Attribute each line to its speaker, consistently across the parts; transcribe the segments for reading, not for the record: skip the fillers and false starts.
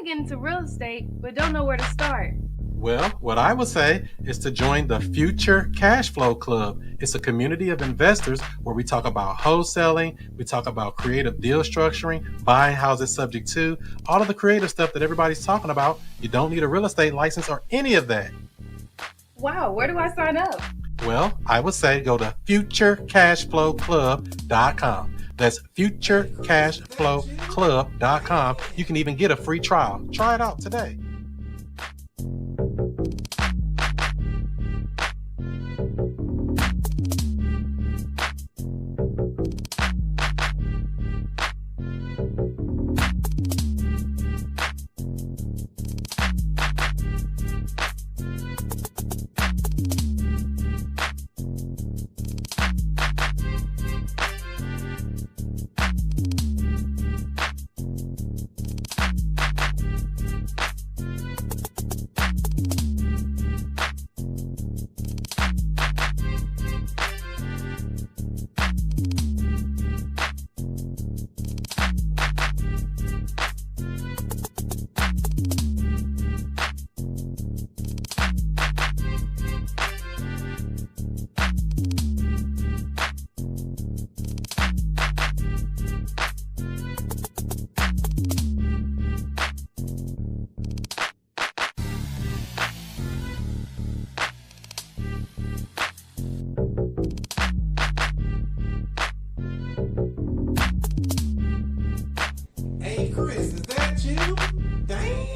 Speaker 1: get into real estate, but don't know where to start.
Speaker 2: Well, what I would say is to join the Future Cash Flow Club. It's a community of investors where we talk about wholesaling, we talk about creative deal structuring, buying houses subject to, all of the creative stuff that everybody's talking about. You don't need a real estate license or any of that.
Speaker 1: Wow, where do I sign up?
Speaker 2: Well, I would say go to futurecashflowclub.com. That's futurecashflowclub.com. You can even get a free trial. Try it out today.
Speaker 3: Hey Chris, is that you? Damn!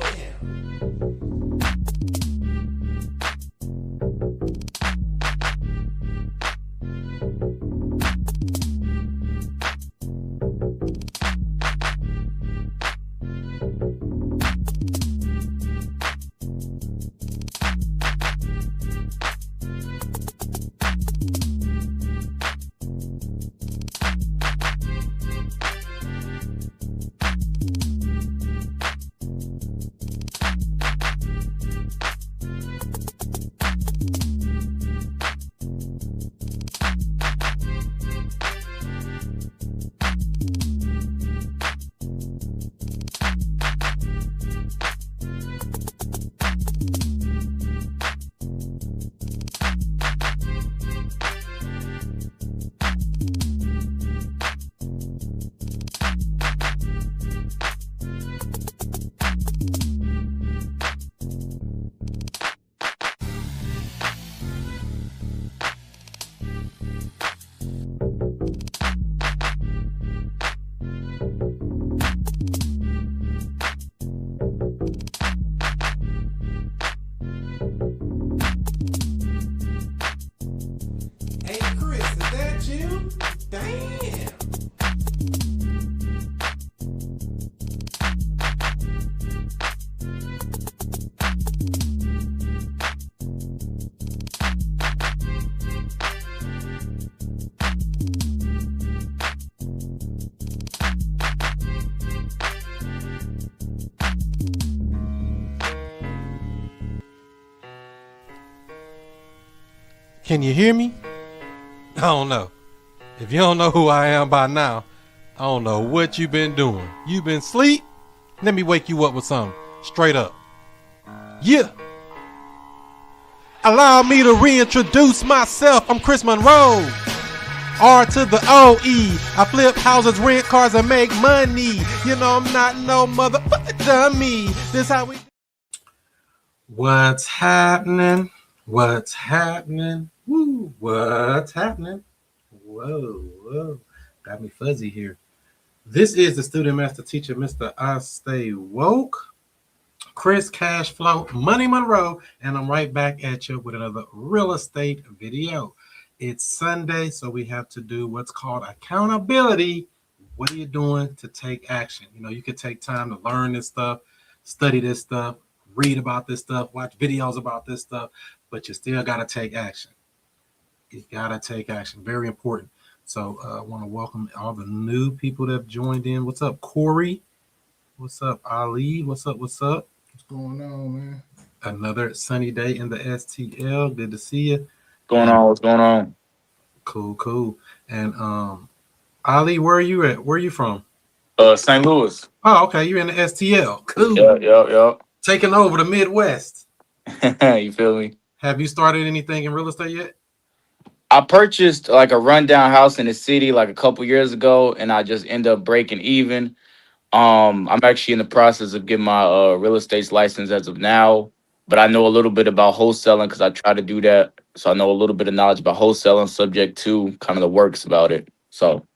Speaker 3: Hey Chris, is that you? Damn!
Speaker 2: Can you hear me? I don't know. If you don't know who I am by now, I don't know what you've been doing. You been asleep? Let me wake you up with something. Straight up. Yeah. Allow me to reintroduce myself. I'm Chris Monroe. R to the O-E. I flip houses, rent cars, and make money. You know I'm not no motherfucker dummy. This how we... What's happening? What's happening? Woo, what's happening? Whoa. Got me fuzzy here. This is the student master teacher, Mr. I Stay Woke, Chris Cashflow, Money Monroe, and I'm right back at you with another real estate video. It's Sunday, so we have to do what's called accountability. What are you doing to take action? You know, you could take time to learn this stuff, study this stuff, read about this stuff, watch videos about this stuff, but you still got to take action. You got to take action. Very important. So I want to welcome all the new people that have joined in. What's up, Corey? What's up, Ali? What's up? What's
Speaker 4: going on, man?
Speaker 2: Another sunny day in the STL. Good to see you.
Speaker 5: What's going on?
Speaker 2: Cool. And Ali, where are you at? Where are you from?
Speaker 5: St. Louis.
Speaker 2: Oh, okay. You're in the STL.
Speaker 5: Yeah,
Speaker 2: Cool.
Speaker 5: yeah,
Speaker 2: Taking over the Midwest.
Speaker 5: yeah. You feel me?
Speaker 2: Have you started anything in real estate yet?
Speaker 5: I purchased like a rundown house in the city like a couple years ago, and I just end up breaking even. I'm actually in the process of getting my real estate license as of now, but I know a little bit about wholesaling because I try to do that. So I know a little bit of knowledge about wholesaling, subject to kind of the works about it. So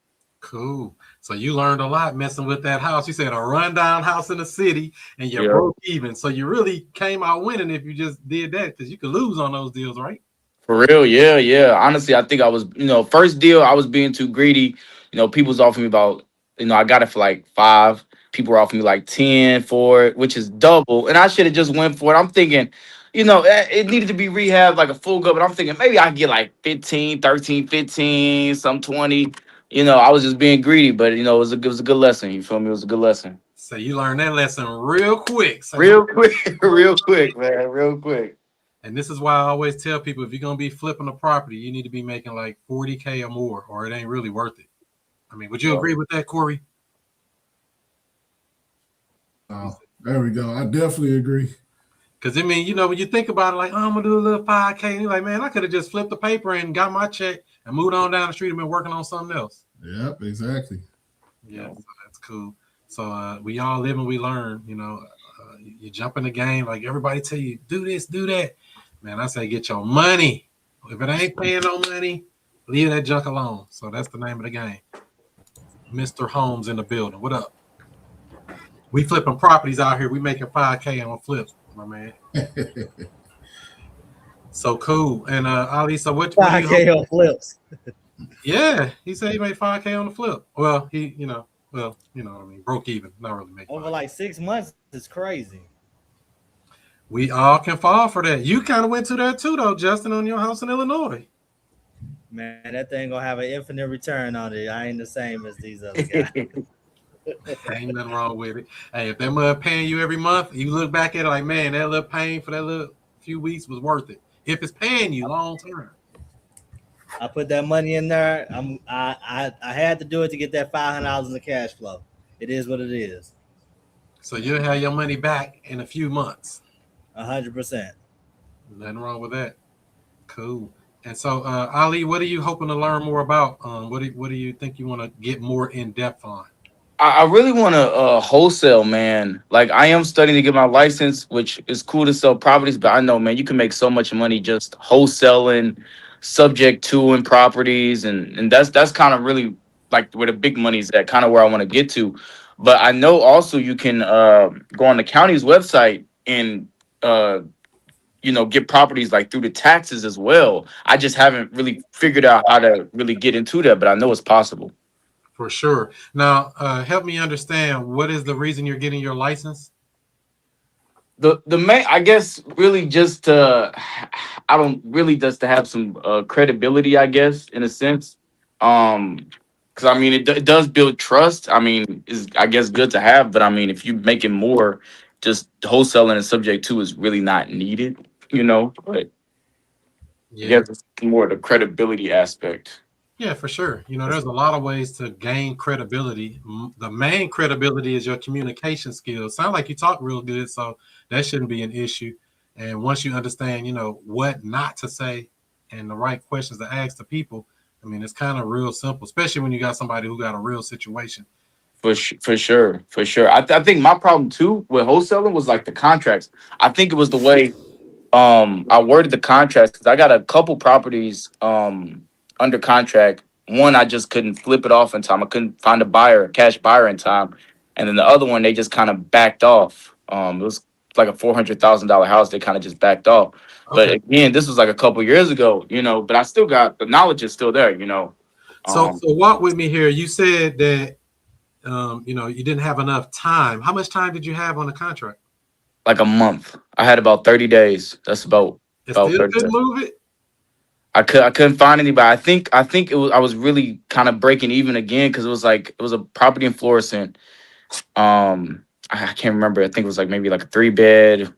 Speaker 2: Cool. So you learned a lot messing with that house. You said a rundown house in the city and you
Speaker 5: yeah,
Speaker 2: broke even. So you really came out winning if you just did that because you could lose on those deals, right?
Speaker 5: for real, yeah, yeah. Honestly, I think I was, first deal I was being too greedy. People was offering me about, I got it for like 5. People were offering me like 10 for it, which is double, and I should have just went for it. I'm thinking, it needed to be rehabbed like a full gut, but I'm thinking maybe I can get like 15, 13, 15, some 20. I was just being greedy, but it was a good lesson. You feel me? It was a good lesson.
Speaker 2: So you learned that lesson real quick. So
Speaker 5: Real quick, real quick, man, real quick.
Speaker 2: and this is why I always tell people if you're gonna be flipping a property, you need to be making like 40K or more, or it ain't really worth it. I mean, would you agree with that, Corey?
Speaker 4: Oh, there we go. I definitely agree.
Speaker 2: Because I mean, when you think about it, like, oh, I'm gonna do a little 5K, and you're like, man, I could have just flipped the paper and got my check and moved on down the street and been working on something else.
Speaker 4: Yep, exactly.
Speaker 2: Yeah, so that's cool. So we all live and we learn. You jump in the game, like everybody tell you, do this, do that. Man, I say get your money. If it ain't paying no money, leave that junk alone. So that's the name of the game. Mr. Holmes in the building. What up? We flipping properties out here. We making 5K on flips, my man. So cool. And Ali, so what do you
Speaker 6: 5K on flips.
Speaker 2: Yeah, he said he made 5K on the flip. Well, you know what I mean, broke even, not really making
Speaker 6: Over
Speaker 2: 5K.
Speaker 6: like 6 months is crazy.
Speaker 2: We all can fall for that. You kind of went to that too, though, Justin, on your house in Illinois.
Speaker 6: Man, that thing gonna have an infinite return on it. I ain't the same as these other guys.
Speaker 2: Ain't nothing wrong with it. Hey, if that mother paying you every month, you look back at it like, man, that little pain for that little few weeks was worth it. If it's paying you long term.
Speaker 6: I put that money in there. I had to do it to get that $500 in the cash flow. It is what it is.
Speaker 2: So you'll have your money back in a few months.
Speaker 6: 100%.
Speaker 2: Nothing wrong with that. Cool. And so, Ali, what are you hoping to learn more about? What do you think you want to get more in depth on?
Speaker 5: I really want to wholesale, man. Like I am studying to get my license, which is cool to sell properties, but I know, man, you can make so much money just wholesaling, subject to and properties, and that's kind of really like where the big money's at, kind of where I want to get to. But I know also you can go on the county's website and get properties like through the taxes as well. I just haven't really figured out how to really get into that, but I know it's possible.
Speaker 2: For sure. Now, help me understand, what is the reason you're getting your license?
Speaker 5: The main, I guess, really just to, I don't really just to have some credibility, I guess, in a sense. Because I mean, it does build trust. I mean, is I guess good to have, but I mean, if you're making more, just wholesaling and subject to is really not needed, But I guess it's more the credibility aspect.
Speaker 2: Yeah, for sure. There's a lot of ways to gain credibility. The main credibility is your communication skills. Sound like you talk real good, so that shouldn't be an issue. And once you understand, what not to say and the right questions to ask the people, I mean, it's kind of real simple, especially when you got somebody who got a real situation.
Speaker 5: For sure. I think my problem too with wholesaling was like the contracts. I think it was the way I worded the contracts because I got a couple properties under contract. One, I just couldn't flip it off in time. I couldn't find a cash buyer in time. And then the other one, they just kind of backed off. It was like a $400,000 house. They kind of just backed off. But
Speaker 2: Okay.
Speaker 5: again, this was like a couple years ago, but I still got the knowledge is still there,
Speaker 2: So walk with me here. You said that, you didn't have enough time. How much time did you have on the contract?
Speaker 5: like a month. I had about 30 days. That's about
Speaker 2: It still
Speaker 5: 30
Speaker 2: couldn't
Speaker 5: days.
Speaker 2: move it?
Speaker 5: I couldn't find anybody. I think I was really kind of breaking even again because it was a property in Florissant. I can't remember. I think it was like maybe like a 3-bed,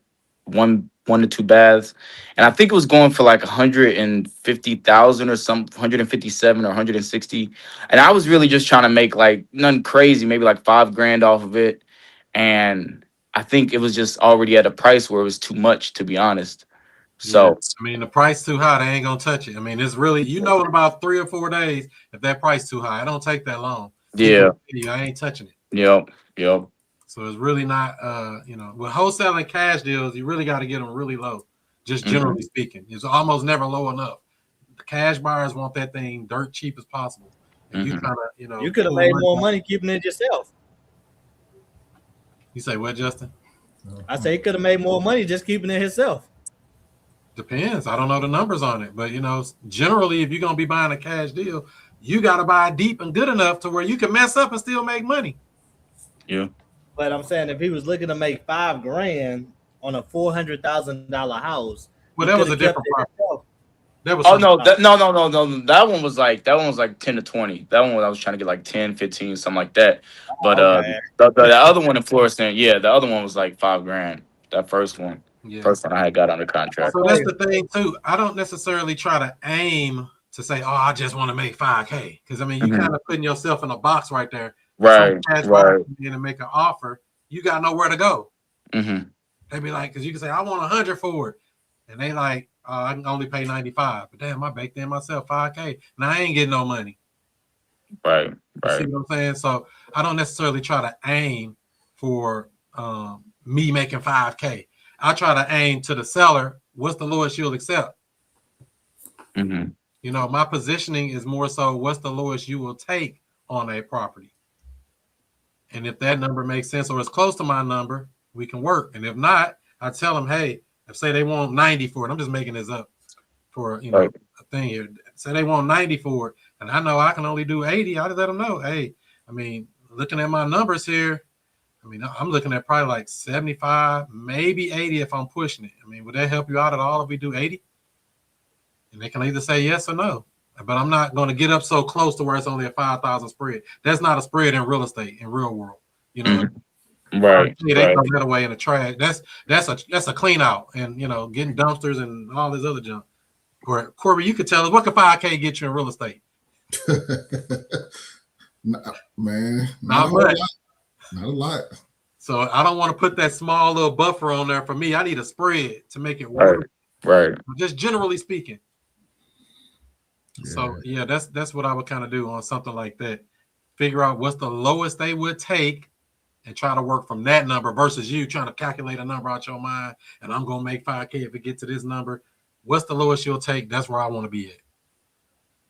Speaker 5: one to two baths, and I think it was going for like 150,000 or some 157 or 160. And I was really just trying to make like nothing crazy, maybe like $5,000 off of it. And I think it was just already at a price where it was too much, to be honest.
Speaker 2: Yeah,
Speaker 5: So
Speaker 2: I mean, the price too high, they ain't gonna touch it. I mean, it's really, you know, in about 3 or 4 days, if that price too high, it don't take that long.
Speaker 5: yeah,
Speaker 2: I ain't touching it.
Speaker 5: yep.
Speaker 2: So it's really not, with wholesaling cash deals, you really got to get them really low. Just generally speaking, it's almost never low enough. The cash buyers want that thing dirt cheap as possible. And you kind of,
Speaker 6: you could have made more money keeping it yourself.
Speaker 2: You say what, Justin?
Speaker 6: I say he could have made more money just keeping it himself.
Speaker 2: Depends. I don't know the numbers on it, but generally, if you're gonna be buying a cash deal, you got to buy deep and good enough to where you can mess up and still make money.
Speaker 5: Yeah.
Speaker 6: But I'm saying if he was looking to make $5,000 on a $400,000 house,
Speaker 2: well, that was a different property. That was
Speaker 5: no. That one was like 10 to 20. That one I was trying to get like 10, 15, something like that. But the other one in Florissant, yeah, the other one was like $5,000. That first one.
Speaker 2: Yeah.
Speaker 5: First one I had got under contract.
Speaker 2: So that's the thing too. I don't necessarily try to aim to say, "Oh, I just want to make $5,000," because I mean, you kind of putting yourself in a box right there.
Speaker 5: Right.
Speaker 2: Right. And make an offer, you got nowhere to go.
Speaker 5: Mm-hmm.
Speaker 2: They be like, because you can say, "I want 100 for it," and they like, "I can only pay 95." But damn, I baked in myself $5,000. Now I ain't getting no money.
Speaker 5: Right.
Speaker 2: You see what I'm saying? So I don't necessarily try to aim for me making $5,000. I try to aim to the seller. What's the lowest you'll accept?
Speaker 5: Mm-hmm.
Speaker 2: My positioning is more so what's the lowest you will take on a property. And if that number makes sense or is close to my number, we can work. And if not, I tell them, hey, if say they want 90 for it, I'm just making this up for a thing here. Say they want 90 for it, and I know I can only do 80. I just let them know, hey, I mean, looking at my numbers here, I mean, I'm looking at probably like 75, maybe 80 if I'm pushing it. I mean, would that help you out at all if we do 80? And they can either say yes or no. But I'm not going to get up so close to where it's only a 5,000 spread. That's not a spread in real estate, in real world.
Speaker 5: Right.
Speaker 2: They throw that away in the trash. That's a clean out, and getting dumpsters and all this other junk. Corby, you could tell us what can $5,000 get you in real estate?
Speaker 4: Man,
Speaker 2: not much.
Speaker 4: Not a lot.
Speaker 2: So I don't want to put that small little buffer on there for me. I need a spread to make it work.
Speaker 5: Right.
Speaker 2: Just generally speaking. Yeah. So yeah, that's what I would kind of do on something like that. Figure out what's the lowest they would take and try to work from that number versus you trying to calculate a number out your mind. And I'm going to make $5,000 if it gets to this number. What's the lowest you'll take? That's where I want to be at.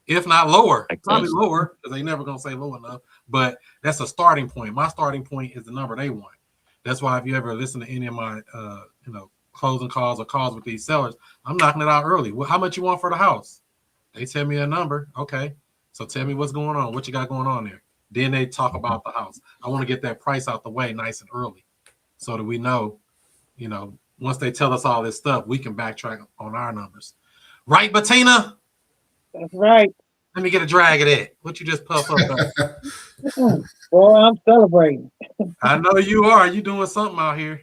Speaker 2: If not lower, probably lower, because they never going to say low enough. But that's a starting point. My starting point is the number they want. That's why if you ever listen to any of my, closing calls or calls with these sellers, I'm knocking it out early. Well, how much you want for the house? They tell me a number. Okay. So tell me what's going on. What you got going on there? Then they talk about the house. I want to get that price out the way nice and early so that we know, once they tell us all this stuff, we can backtrack on our numbers. Right, Bettina?
Speaker 7: That's right.
Speaker 2: Let me get a drag of that. What you just puff up?
Speaker 7: Boy, I'm celebrating.
Speaker 2: I know you are. You doing something out here.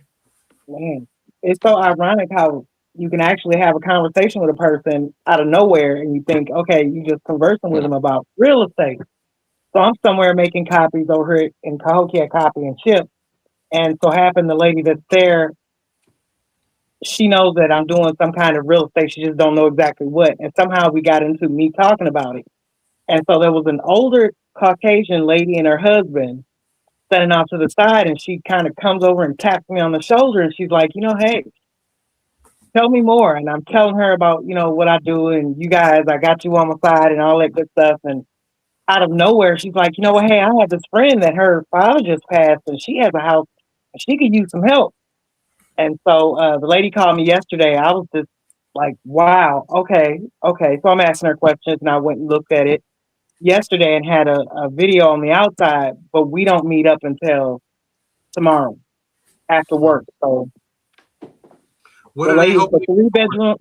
Speaker 7: Man, it's so ironic how you can actually have a conversation with a person out of nowhere and you think, okay, you just conversing with them about real estate. So I'm somewhere making copies over here in Cahokia, copy and ship. And so happened the lady that's there, she knows that I'm doing some kind of real estate. She just don't know exactly what. And somehow we got into me talking about it. And so there was an older Caucasian lady and her husband standing off to the side, and she kind of comes over and taps me on the shoulder, and she's like, hey, tell me more. And I'm telling her about, what I do, and you guys, I got you on my side and all that good stuff. And out of nowhere, she's like, hey, I have this friend that her father just passed, and she has a house, and she could use some help. And so the lady called me yesterday. I was just like, wow, okay. So I'm asking her questions, and I went and looked at it yesterday and had a video on the outside, but we don't meet up until tomorrow after work. So
Speaker 2: what
Speaker 7: the lady, the 3-bedroom,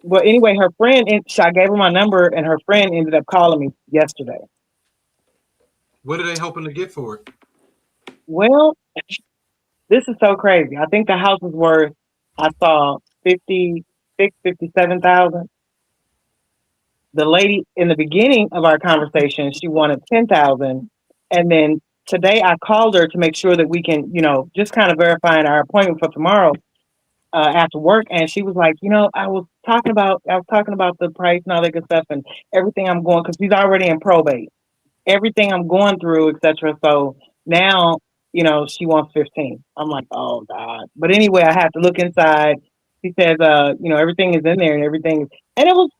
Speaker 7: well, anyway, her friend, I gave her my number, and her friend ended up calling me yesterday.
Speaker 2: What are they hoping to get for it?
Speaker 7: Well, this is so crazy. I think the house is worth I saw 56, 57,000. The lady in the beginning of our conversation, she wanted 10,000. And then today I called her to make sure that we can, just kind of verifying our appointment for tomorrow after work. And she was like, I was talking about the price and all that good stuff and everything I'm going, because she's already in probate, everything I'm going through, etc. So now, she wants 15. I'm like, oh God. But anyway, I have to look inside. She says, everything is in there and everything. And it was,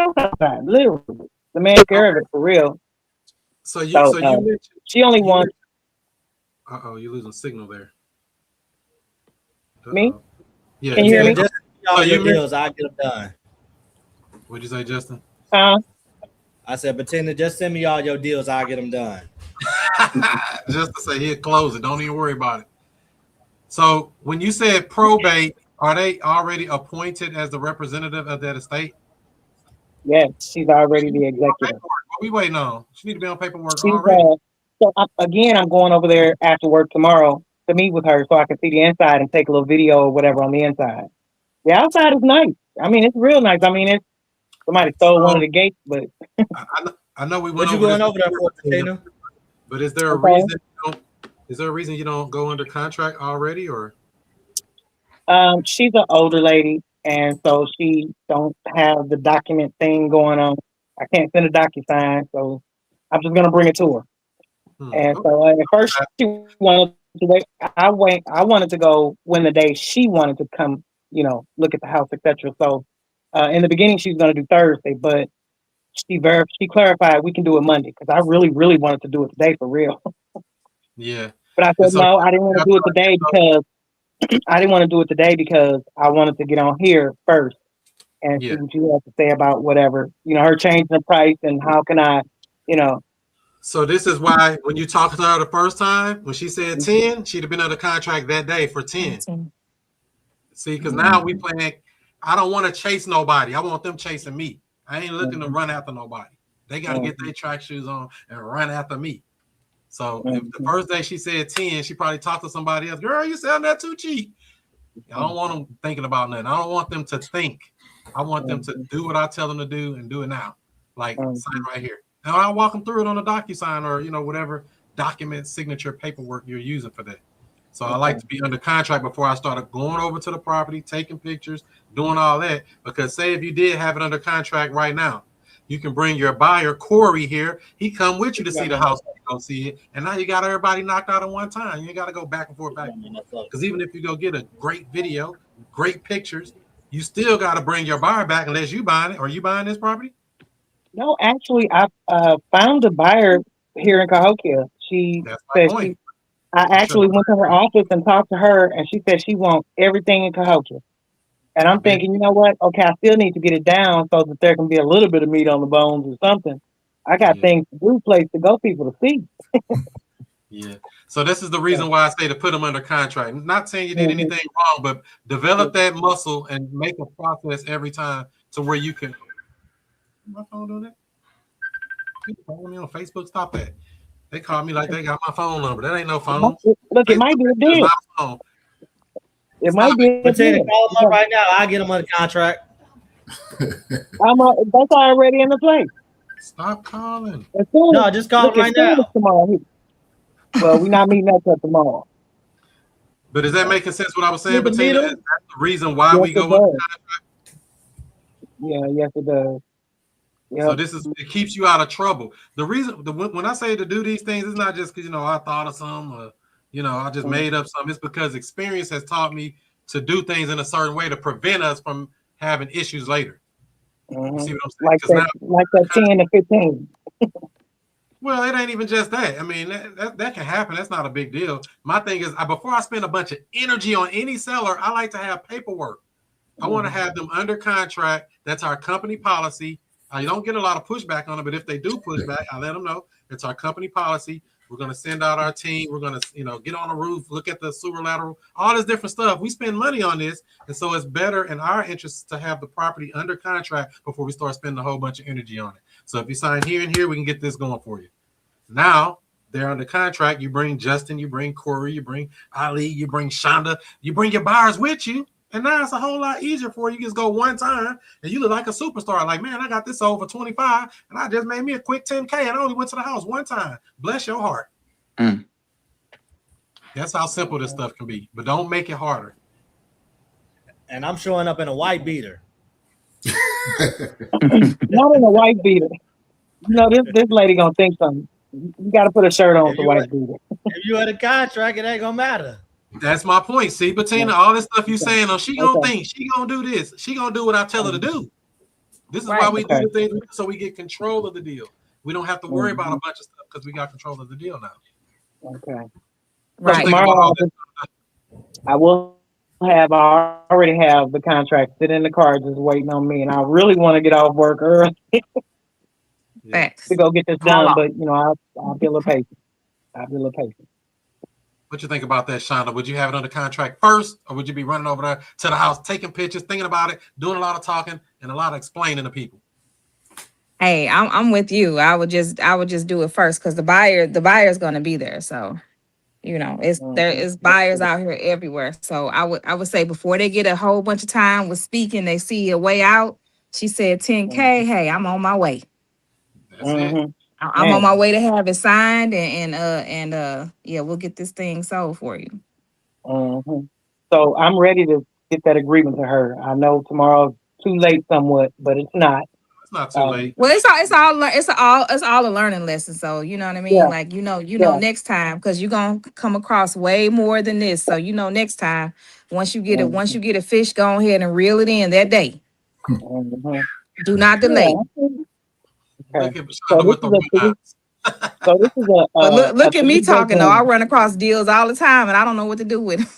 Speaker 7: outside, literally. The man took care of it for real.
Speaker 2: So you
Speaker 7: So,
Speaker 2: so you mentioned
Speaker 7: she only
Speaker 2: you
Speaker 7: wants
Speaker 2: mentioned, you're losing signal there.
Speaker 7: me.
Speaker 2: Yeah,
Speaker 7: Can you hear me?
Speaker 6: Just all
Speaker 2: So
Speaker 6: your
Speaker 2: you mentioned,
Speaker 6: deals, I'll get them done.
Speaker 2: what'd you say, Justin?
Speaker 6: I said, Bettina, just send me all your deals, I'll get them done.
Speaker 2: Just to say, he'll close it. Don't even worry about it. So when you said probate, are they already appointed as the representative of that estate?
Speaker 7: Yes, she's already the executive.
Speaker 2: What we waiting on? She need to be on paperwork
Speaker 7: She's
Speaker 2: already.
Speaker 7: again, I'm going over there after work tomorrow to meet with her so I can see the inside and take a little video or whatever on the inside. The outside is nice. I mean, it's real nice. I mean, it's somebody stole one of the gates, but
Speaker 2: I know we went
Speaker 6: What you
Speaker 2: over
Speaker 6: going
Speaker 2: this
Speaker 6: over there for,
Speaker 2: before,
Speaker 6: Bettina?
Speaker 2: but is there a
Speaker 7: Okay.
Speaker 2: reason? Is there a reason you don't go under contract already, or?
Speaker 7: she's an older lady, and so she don't have the document thing going on. I can't send a DocuSign, so I'm just gonna bring it to her. And
Speaker 2: Okay.
Speaker 7: so at first she wanted to wait. I wanted to go when the day she wanted to come, look at the house, etc. So in the beginning she was gonna do Thursday, but she clarified we can do it Monday because I really, really wanted to do it today for real.
Speaker 2: Yeah.
Speaker 7: But I
Speaker 2: And
Speaker 7: said
Speaker 2: so
Speaker 7: no, I didn't want to do it today because I wanted to get on here first and see
Speaker 2: yeah.
Speaker 7: what you have to say about whatever, her changing the price and how can I, you know.
Speaker 2: So this is why when you talked to her the first time, when she said 10, she'd have been under contract that day for 10. See, because now we playing, I don't want to chase nobody. I want them chasing me. I ain't looking to run after nobody. They got to get their track shoes on and run after me. So if the first day she said 10, she probably talked to somebody else. Girl, you selling that too cheap. I don't want them thinking about nothing. I don't want them to think. I want them to do what I tell them to do and do it now. Like sign right here. And I'll walk them through it on a DocuSign or whatever document signature paperwork you're using for that. So I like to be under contract before I started going over to the property, taking pictures, doing all that. Because say if you did have it under contract right now, you can bring your buyer, Corey, here. He come with you to see the house. Go see it. And now you got everybody knocked out at one time. You ain't got to go back and forth, Because even if you go get a great video, great pictures, you still got to bring your buyer back unless you buying it. Are you buying this property?
Speaker 7: No, actually, I found a buyer here in Cahokia. She
Speaker 2: That's my
Speaker 7: said
Speaker 2: point.
Speaker 7: I actually went to her office and talked to her, and she said she wants everything in Cahokia. And I'm thinking, you know what? Okay, I still need to get it down so that there can be a little bit of meat on the bones or something. I got things to do, place to go, people to see.
Speaker 2: Yeah. So this is the reason why I say to put them under contract. Not saying you did anything wrong, but develop that muscle and make a process every time to where you can. My phone doing that? People calling me on Facebook. Stop that. They call me like they got my phone number. That ain't no phone.
Speaker 7: Look, it might be a deal. It might be a
Speaker 6: Bettina,
Speaker 7: deal.
Speaker 6: call them up right now. I'll get them under contract.
Speaker 7: That's already in the place.
Speaker 2: Stop calling.
Speaker 6: No, just call them right now.
Speaker 7: Tomorrow. Well, we're not meeting up till tomorrow.
Speaker 2: But is that making sense what I was saying, Bettina? That's the reason why we go under contract?
Speaker 7: Yeah, yes, it does. Yep.
Speaker 2: So it keeps you out of trouble. The reason when I say to do these things, it's not just because I thought of some or I just made up something. It's because experience has taught me to do things in a certain way to prevent us from having issues later. You see what I'm saying?
Speaker 7: Like that 10 to 15.
Speaker 2: Well, it ain't even just that. I mean, that can happen. That's not a big deal. My thing is, before I spend a bunch of energy on any seller, I like to have paperwork. I want to have them under contract. That's our company policy. You don't get a lot of pushback on it, but if they do push back, I let them know. It's our company policy. We're going to send out our team. We're going to, get on the roof, look at the sewer lateral, all this different stuff. We spend money on this. And so it's better in our interest to have the property under contract before we start spending a whole bunch of energy on it. So if you sign here and here, we can get this going for you. Now, they're under contract. You bring Justin, you bring Corey, you bring Ali, you bring Shonda, you bring your buyers with you. And now it's a whole lot easier for you. You just go one time and you look like a superstar. Like, man, I got this over 25 and I just made me a quick 10K and I only went to the house one time. Bless your heart.
Speaker 5: Mm.
Speaker 2: That's how simple this stuff can be. But don't make it harder.
Speaker 6: And I'm showing up in a white beater.
Speaker 7: Not in a white beater. You know, this lady gonna think something. You got to put a shirt on with the white beater.
Speaker 6: If you had a contract, it ain't gonna matter.
Speaker 2: That's my point. See, Bettina, all this stuff you saying, she gonna think, she gonna do this, she gonna do what I tell her to do. This is why we do the things so we get control of the deal. We don't have to worry about a bunch of stuff because we got control of the deal now.
Speaker 7: Okay.
Speaker 1: Right.
Speaker 7: Tomorrow, I already have the contract sitting in the car just waiting on me, and I really want to get off work early
Speaker 1: Facts.
Speaker 7: to go get this done. But you know, I'll be a little patient.
Speaker 2: What you think about that, Shonda? Would you have it under contract first, or would you be running over there to the house, taking pictures, thinking about it, doing a lot of talking, and a lot of explaining to people?
Speaker 1: Hey, I'm with you. I would just do it first because the buyer's gonna be there. So, you know, there is buyers out here everywhere. So I would say before they get a whole bunch of time with speaking, they see a way out. She said 10K. Hey, I'm on my way.
Speaker 2: That's it.
Speaker 1: I'm on my way to have it signed and yeah, we'll get this thing sold for you.
Speaker 7: So I'm ready to get that agreement to her. I know tomorrow's too late somewhat, but it's not.
Speaker 2: It's not too late.
Speaker 1: Well, it's all a learning lesson. So you know what I mean.
Speaker 7: Yeah.
Speaker 1: Like you know next time because you're gonna come across way more than this. So you know next time once you get a fish, go ahead and reel it in that day. Do not delay.
Speaker 2: Look at Shonda with the
Speaker 7: So this is a.
Speaker 1: But look at me talking though. I run across deals all the time, and I don't know what to do with them.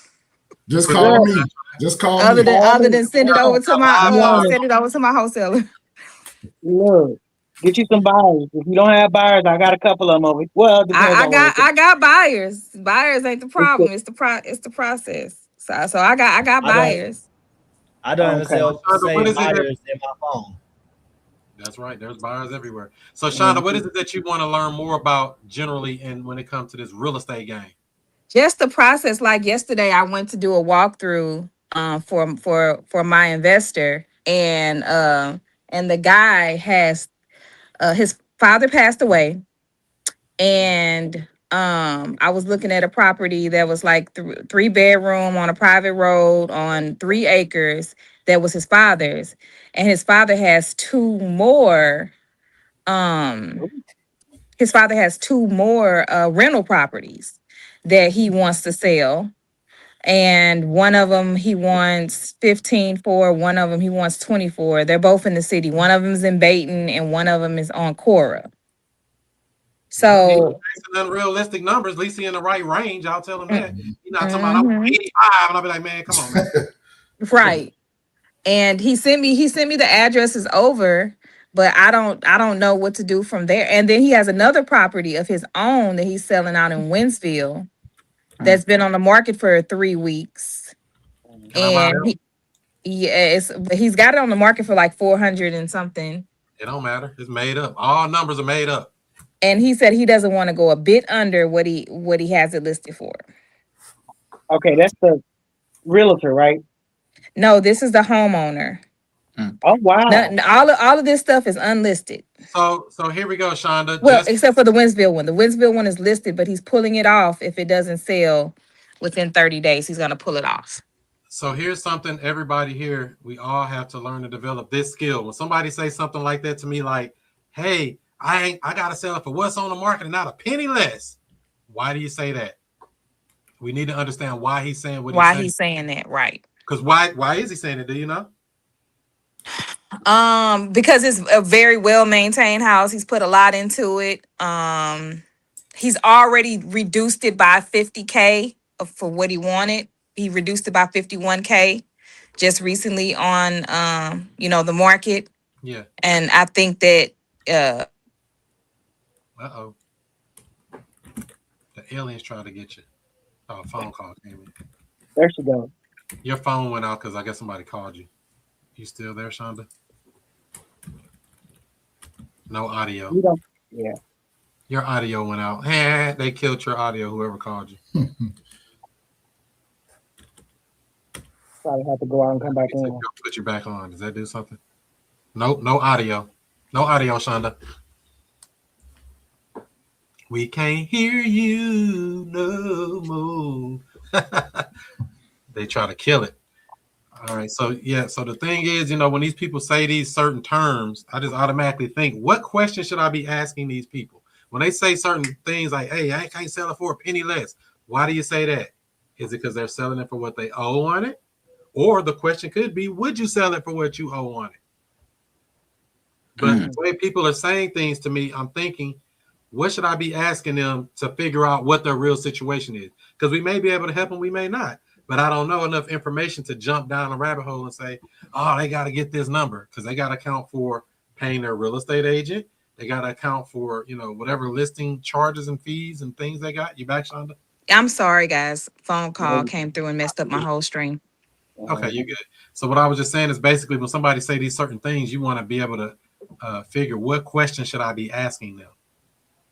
Speaker 4: Just call me. Just call
Speaker 1: Other
Speaker 4: me.
Speaker 1: than send it over to my wholesaler.
Speaker 7: Look, get you some buyers. If you don't have buyers, I got a couple of them over. Well,
Speaker 1: I got buyers. Buyers ain't the problem. It's the process. So I got buyers.
Speaker 6: I don't sell buyers in my phone.
Speaker 2: That's right. There's buyers everywhere. So Shonda, what is it that you want to learn more about generally and when it comes to this real estate game?
Speaker 1: Just the process. Like yesterday, I went to do a walkthrough for my investor, and the guy has his father passed away, and I was looking at a property that was like 3-bedroom on a private road on 3 acres that was his father's, and his father has 2 more. His father has 2 more rental properties that he wants to sell. And one of them he wants 15 for, one of them he wants 24. They're both in the city. One of them is in Baton and one of them is on Cora. So
Speaker 2: unrealistic numbers, at least he in the right range. I'll tell him that. You're not talking about I'm 85, and I'll be like, man, come on, man.
Speaker 1: Right. And he sent me the addresses over, but I don't know what to do from there. And then he has another property of his own that he's selling out in Winsville that's been on the market for 3 weeks. And he's got it on the market for like 400 and something.
Speaker 2: It don't matter. It's made up. All numbers are made up.
Speaker 1: And he said he doesn't want to go a bit under what he has it listed for.
Speaker 7: Okay, that's the realtor, right?
Speaker 1: No, this is the homeowner.
Speaker 7: Oh wow!
Speaker 1: All of this stuff is unlisted.
Speaker 2: So here we go, Shonda.
Speaker 1: Well, except for the Winsville one. The Winsville one is listed, but he's pulling it off if it doesn't sell within 30 days. He's gonna pull it off.
Speaker 2: So here's something everybody here, we all have to learn to develop this skill. When somebody says something like that to me, like, hey, I gotta sell it for what's on the market and not a penny less. Why do you say that? We need to understand why he's saying what
Speaker 1: he's saying that, right?
Speaker 2: Because why is he saying it? Do you know?
Speaker 1: Because it's a very well maintained house. He's put a lot into it. He's already reduced it by 50K for what he wanted. He reduced it by 51K just recently on the market.
Speaker 2: Yeah.
Speaker 1: And I think that
Speaker 2: uh-oh. The aliens trying to get you. Oh, a phone call came in.
Speaker 7: There she goes.
Speaker 2: Your phone went out because I guess somebody called you. You still there, Shonda? No audio.
Speaker 7: Yeah.
Speaker 2: Your audio went out. They killed your audio, whoever called you.
Speaker 7: Probably have to go out and come back in.
Speaker 2: Put you back on. Does that do something? Nope, no audio. No audio, Shonda. We can't hear you no more. They try to kill it. All right, so yeah, so the thing is, when these people say these certain terms, I just automatically think, what question should I be asking these people? When they say certain things like, hey, I can't sell it for a penny less. Why do you say that? Is it because they're selling it for what they owe on it? Or the question could be, would you sell it for what you owe on it? But the way people are saying things to me, I'm thinking, what should I be asking them to figure out what their real situation is? Because we may be able to help them, we may not. But I don't know enough information to jump down a rabbit hole and say, oh, they got to get this number, because they got to account for paying their real estate agent. They got to account for, whatever listing charges and fees and things they got. You back, Shonda?
Speaker 1: I'm sorry, guys. Phone call came through and messed up my whole stream.
Speaker 2: Okay, you're good. So what I was just saying is basically when somebody say these certain things, you want to be able to figure what question should I be asking them.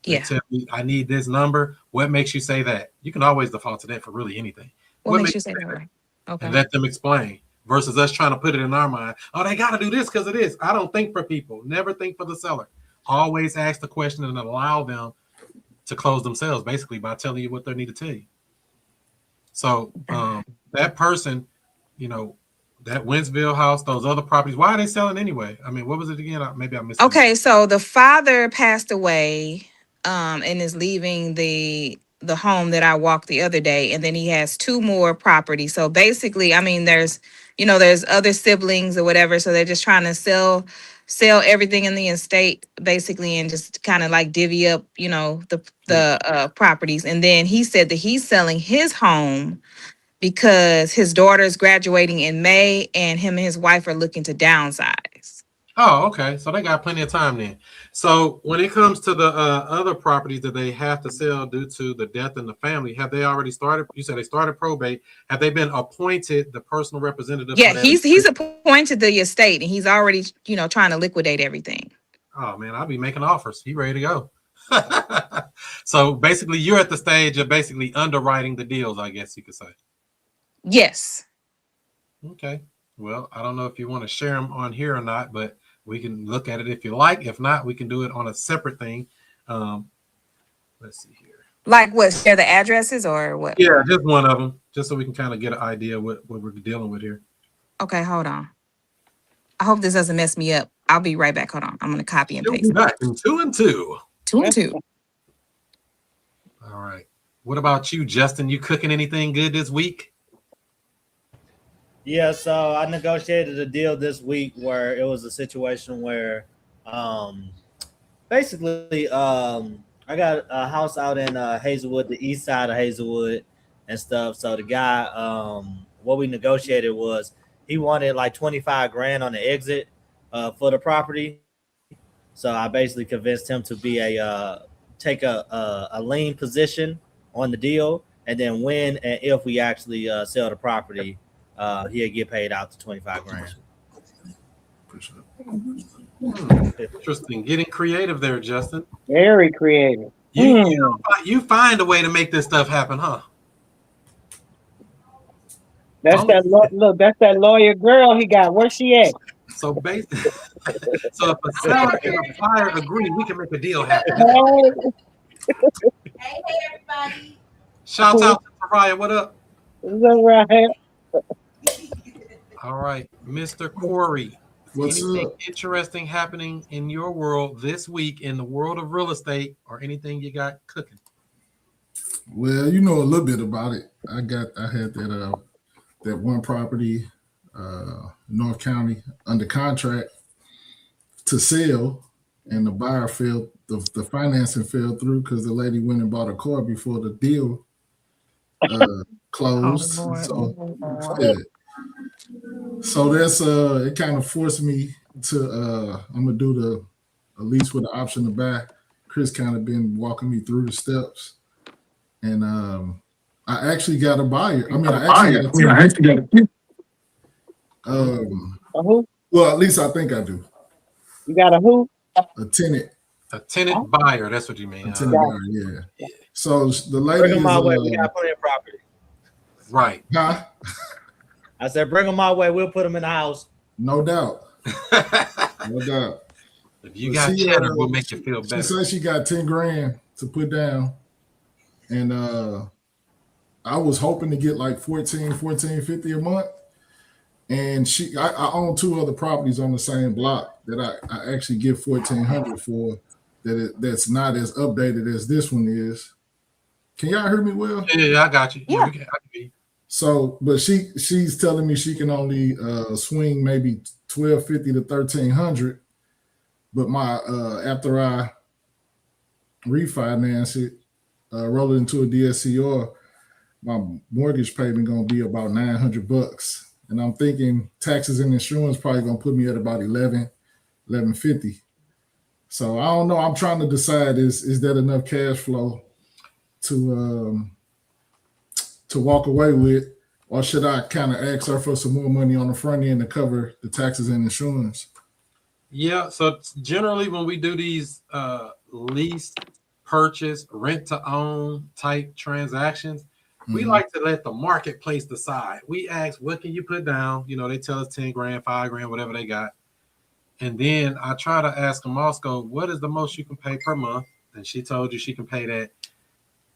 Speaker 1: Yeah.
Speaker 2: Tell me, I need this number. What makes you say that? You can always default to that for really anything.
Speaker 1: What makes you say that? Right? Okay.
Speaker 2: And let them explain versus us trying to put it in our mind. Oh, they got to do this because of this. I don't think for people. Never think for the seller. Always ask the question and allow them to close themselves basically by telling you what they need to tell you. So that person, that Wentzville house, those other properties, why are they selling anyway? I mean, what was it again? Maybe I missed it.
Speaker 1: Okay, so the father passed away and is leaving the home that I walked the other day, and then he has 2 more properties. So basically, I mean, there's other siblings or whatever, so they're just trying to sell everything in the estate basically, and just kind of like divvy up, the properties. And then he said that he's selling his home because his daughter's graduating in May, and him and his wife are looking to downsize.
Speaker 2: Oh, okay. So they got plenty of time then. So when it comes to the other properties that they have to sell due to the death in the family, have they already started? You said they started probate. Have they been appointed the personal representative?
Speaker 1: Yeah, he's appointed the estate, and he's already, trying to liquidate everything.
Speaker 2: Oh man, I'll be making offers. He ready to go. So basically, you're at the stage of basically underwriting the deals, I guess you could say.
Speaker 1: Yes.
Speaker 2: Okay. Well, I don't know if you want to share them on here or not, but we can look at it if you like. If not, we can do it on a separate thing. Let's see here.
Speaker 1: Like what? Share the addresses or what?
Speaker 2: Yeah, just one of them, just so we can kind of get an idea of what we're dealing with here.
Speaker 1: Okay, hold on. I hope this doesn't mess me up. I'll be right back. Hold on. I'm going to copy and paste.
Speaker 2: Back in 2 and 2.
Speaker 1: 2 and 2.
Speaker 2: All right. What about you, Justin? You cooking anything good this week?
Speaker 6: Yeah, so I negotiated a deal this week where it was a situation where basically I got a house out in Hazelwood, the east side of Hazelwood and stuff. So the guy, what we negotiated was he wanted like 25 grand on the exit for the property. So I basically convinced him to be take a lien position on the deal, and then when and if we actually sell the property, he'll get paid out to 25 grand.
Speaker 2: Interesting. Getting creative there, Justin.
Speaker 7: Very creative.
Speaker 2: You find a way to make this stuff happen, huh?
Speaker 7: That's that's that lawyer girl he got. Where's she at?
Speaker 2: So basically, so if a seller and a buyer agree, we can make a deal happen.
Speaker 8: Hey, everybody.
Speaker 2: Shout out to Mariah. What up?
Speaker 7: Is that right?
Speaker 2: All right, Mr. Corey.
Speaker 4: What's
Speaker 2: anything
Speaker 4: up?
Speaker 2: Interesting happening in your world this week in the world of real estate, or anything you got cooking?
Speaker 4: Well, you know a little bit about it. I had that one property, North County, under contract to sell, and the buyer failed. The financing fell through because the lady went and bought a car before the deal closed. So that's it kind of forced me to I'm gonna do the lease with the option to buy. Chris kind of been walking me through the steps, and I actually got a buyer. I actually got a well, at least I think I do.
Speaker 7: You got a who?
Speaker 4: A tenant.
Speaker 2: A tenant buyer. That's what you mean.
Speaker 4: A tenant buyer, yeah. So the lady
Speaker 6: Bring them
Speaker 4: is
Speaker 6: my way. We got plenty of property.
Speaker 2: Right.
Speaker 4: huh?
Speaker 6: I said, bring them my way. We'll put them in the house.
Speaker 4: No doubt. No doubt.
Speaker 2: If you
Speaker 4: But
Speaker 2: got
Speaker 4: she,
Speaker 2: cheddar, we'll make you feel
Speaker 4: She
Speaker 2: better.
Speaker 4: said she got 10 grand to put down. And I was hoping to get like 1450 a month. And I own 2 other properties on the same block that I actually get 1400 for. That's not as updated as this one is. Can y'all hear me well?
Speaker 2: Yeah, I got you.
Speaker 1: Yeah.
Speaker 2: I can hear you.
Speaker 4: So, but she's telling me she can only swing maybe 1250 to 1300. But my after I refinance it, roll it into a DSCR, my mortgage payment gonna be about $900. And I'm thinking taxes and insurance probably gonna put me at about 1150. So I don't know. I'm trying to decide is that enough cash flow to walk away with, or should I kind of ask her for some more money on the front end to cover the taxes and insurance?
Speaker 2: Yeah. So generally, when we do these lease, purchase, rent to own type transactions, we like to let the marketplace decide. We ask, what can you put down? You know, they tell us 10 grand, 5 grand, whatever they got. And then I try to ask them also, what is the most you can pay per month? And she told you she can pay that.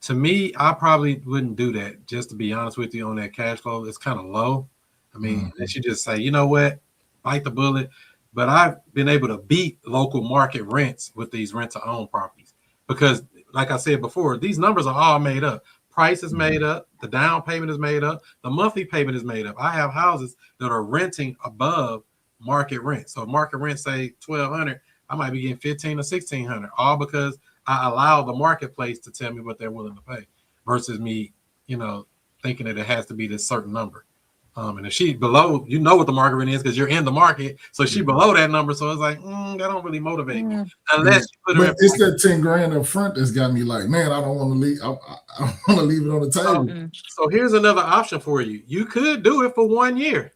Speaker 2: To me, I probably wouldn't do that, just to be honest with you, on that cash flow. It's kind of low. I mean, they should just say, you know what, bite the bullet. But I've been able to beat local market rents with these rent-to-own properties because, like I said before, these numbers are all made up. Price is made up. The down payment is made up. The monthly payment is made up. I have houses that are renting above market rent. So market rent, say $1,200, I might be getting $1,500 or $1,600, all because I allow the marketplace to tell me what they're willing to pay versus me, you know, thinking that it has to be this certain number. And if she below, you know what the market rent is because you're in the market. So she below that number. So it's like, that don't really motivate me. Unless you put her in.
Speaker 4: It's that 10 grand up front that's got me like, man, I don't want to leave. I don't want to leave it on the table.
Speaker 2: So here's another option for you. You could do it for 1 year.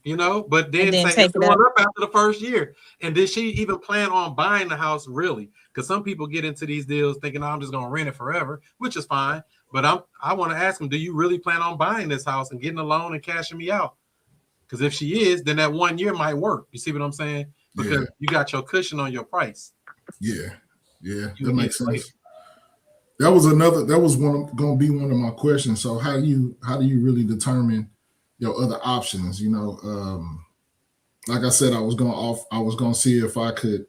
Speaker 2: You know, but then say it's going up after the first year. And did she even plan on buying the house really? Because some people get into these deals thinking, I'm just going to rent it forever, which is fine. But I want to ask them, do you really plan on buying this house and getting a loan and cashing me out? Because if she is, then that 1 year might work. You see what I'm saying? Because you got your cushion on your price.
Speaker 4: Yeah, that makes sense. That was going to be one of my questions. So how do you really determine your other options? You know, like I said, I was going to see if I could.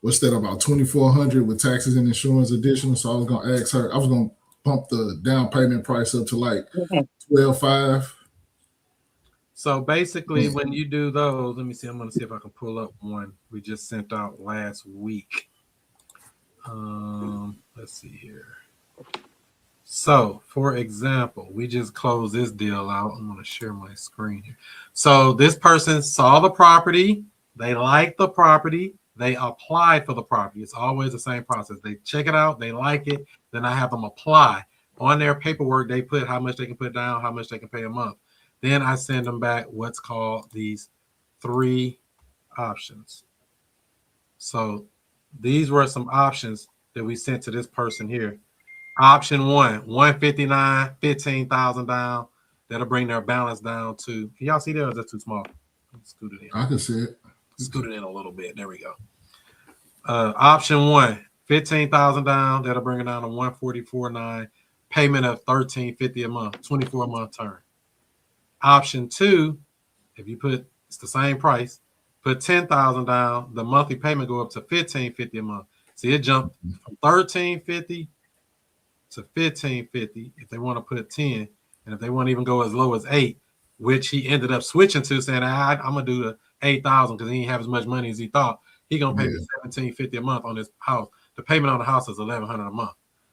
Speaker 4: What's that, about 2,400 with taxes and insurance additional? So I was going to ask her. I was going to pump the down payment price up to like 12.5.
Speaker 2: So basically, when you do those, let me see. I'm going to see if I can pull up one we just sent out last week. Let's see here. So, for example, we just closed this deal out. I'm going to share my screen here. So this person saw the property. They liked the property. They applied for the property. It's always the same process. They check it out. They like it. Then I have them apply. On their paperwork, they put how much they can put down, how much they can pay a month. Then I send them back what's called these 3 options. So these were some options that we sent to this person here. Option 1, 159, 15,000 down. That'll bring their balance down to, can y'all see that, or is that too small? Scoot it in.
Speaker 4: I can see it.
Speaker 2: Scoot it in a little bit. There we go. Option 1, 15,000 down. That'll bring it down to 144.9. Payment of $1,350 a month, 24-month term. Option 2, if you put, it's the same price, put 10,000 down, the monthly payment go up to $1,550 a month. See, it jumped from $1,350 to $1,550 if they want to put 10, and if they want to even go as low as 8, which he ended up switching to, saying, I'm gonna do the 8,000 because he didn't have as much money as he thought. He gonna pay me $1,750 a month on this house. The payment on the house is $1,100 a month.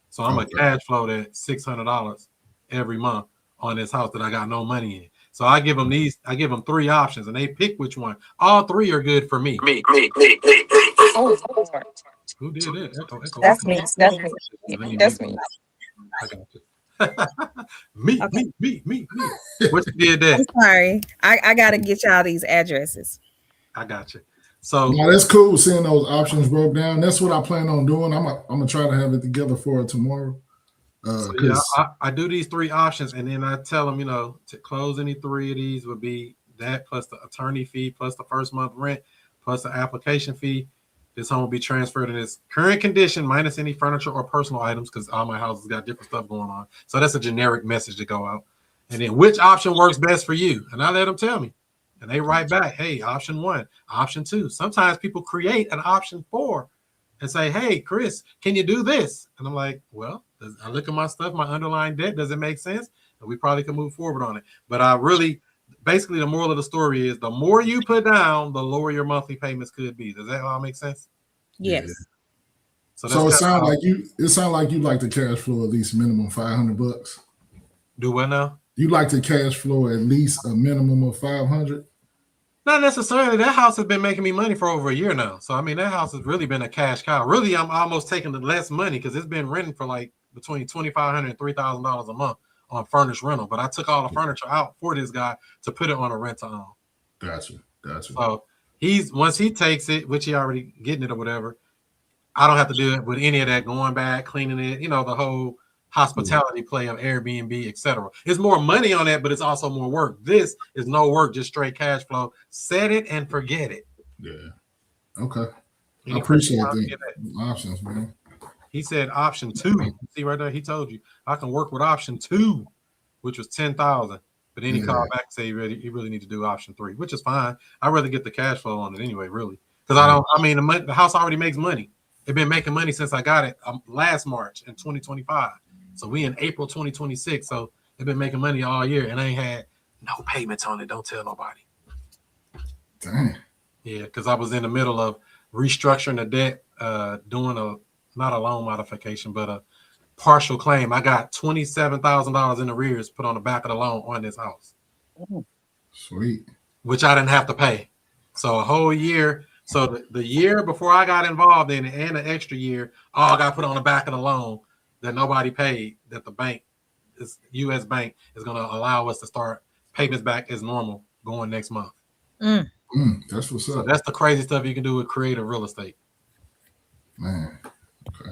Speaker 2: So I'm a cash flow that $600 every month on this house that I got no money in. So I give them 3 options, and they pick which one. All 3 are good for me.
Speaker 1: Oh, Lord.
Speaker 2: Who did it? Echo.
Speaker 1: That's me. That's me.
Speaker 2: I got you. Me. What you did that?
Speaker 1: I'm sorry. I got to get y'all these addresses.
Speaker 2: I got you. So
Speaker 4: No, that's cool seeing those options broke down. That's what I plan on doing. I'm gonna try to have it together for tomorrow.
Speaker 2: So yeah,
Speaker 4: Because
Speaker 2: I do these 3 options, and then I tell them, to close any 3 of these would be that plus the attorney fee, plus the first month rent, plus the application fee. This home will be transferred in its current condition, minus any furniture or personal items, because all my houses got different stuff going on. So that's a generic message to go out. And then which option works best for you? And I let them tell me. And they write back, hey, option 1, option 2. Sometimes people create an option 4 and say, hey, Chris, can you do this? And I'm like, well, I look at my stuff, my underlying debt, does it make sense? And we probably can move forward on it. But basically the moral of the story is the more you put down, the lower your monthly payments could be. Does that all make sense?
Speaker 1: Yes.
Speaker 4: Yeah.
Speaker 2: So
Speaker 4: it sounds like you like the cash flow at least minimum $500.
Speaker 2: Do what now?
Speaker 4: You like the cash flow at least a minimum of 500.
Speaker 2: Not necessarily. That house has been making me money for over a year now. So I mean, that house has really been a cash cow. Really, I'm almost taking the less money because it's been renting for like between $2,500 and $3,000 a month on furnished rental. But I took all the furniture out for this guy to put it on a rent to own.
Speaker 4: Gotcha.
Speaker 2: So once he takes it, which he already getting it or whatever, I don't have to do it with any of that going back, cleaning it, the whole hospitality play of Airbnb, etc. It's more money on that, but it's also more work. This is no work, just straight cash flow. Set it and forget it.
Speaker 4: Yeah. Okay. I appreciate the options, man.
Speaker 2: He said option 2. See right there, he told you I can work with option 2, which was 10,000. But then he called back and said he really need to do option 3, which is fine. I'd rather get the cash flow on it anyway, really, because the house already makes money. It's been making money since I got it last March in 2025. So we in April 2026. So they've been making money all year, and I ain't had no payments on it. Don't tell nobody.
Speaker 4: Dang.
Speaker 2: Yeah, because I was in the middle of restructuring the debt, doing not a loan modification, but a partial claim. I got $27,000 in arrears put on the back of the loan on this house.
Speaker 4: Sweet.
Speaker 2: Which I didn't have to pay. So a whole year. So the year before I got involved in it and the extra year, all got put on the back of the loan that nobody paid, that the bank, this U.S. bank, is going to allow us to start payments back as normal going next month.
Speaker 4: That's what's up.
Speaker 2: So that's the crazy stuff you can do with creative real estate.
Speaker 4: Man. Okay.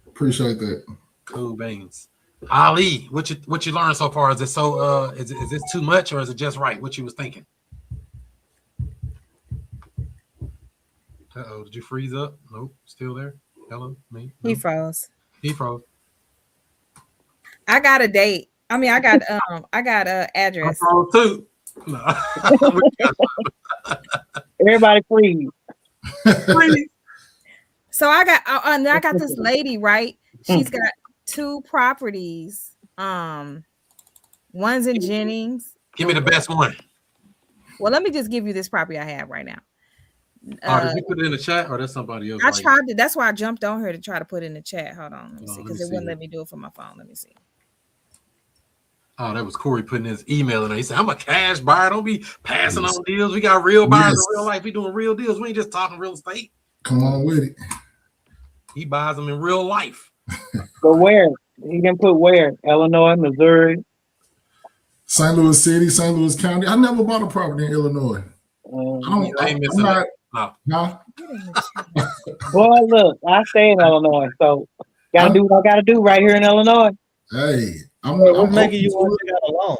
Speaker 4: Appreciate that.
Speaker 2: Cool beans. Ali, what you learned so far? Is it so is this too much or is it just right? What you was thinking? Uh-oh, did you freeze up? Nope, still there. Hello, me. No.
Speaker 1: He froze.
Speaker 2: He froze.
Speaker 1: I got a date. I mean, I got a address.
Speaker 2: I froze too. No.
Speaker 7: Everybody freeze.
Speaker 1: So I got this lady, right? She's got 2 properties. One's in Jennings.
Speaker 2: Give me the best one.
Speaker 1: Well, let me just give you this property I have right now.
Speaker 2: Did you put it in the chat or that's somebody else?
Speaker 1: I tried to. That's why I jumped on her to try to put it in the chat. Hold on, let me see, because it wouldn't let me do it from my phone. Let me see.
Speaker 2: Oh, that was Corey putting his email in there. He said, I'm a cash buyer. Don't be passing on deals. We got real buyers in real life. We doing real deals. We ain't just talking real estate.
Speaker 4: Come on with it.
Speaker 2: He buys them in real life.
Speaker 7: But where? He can put where? Illinois, Missouri.
Speaker 4: St. Louis City, St. Louis County. I never bought a property in Illinois. No.
Speaker 7: Boy, look, I stay in Illinois, so gotta do what I gotta do right here in Illinois.
Speaker 4: Hey,
Speaker 6: what's making you want to take out a loan?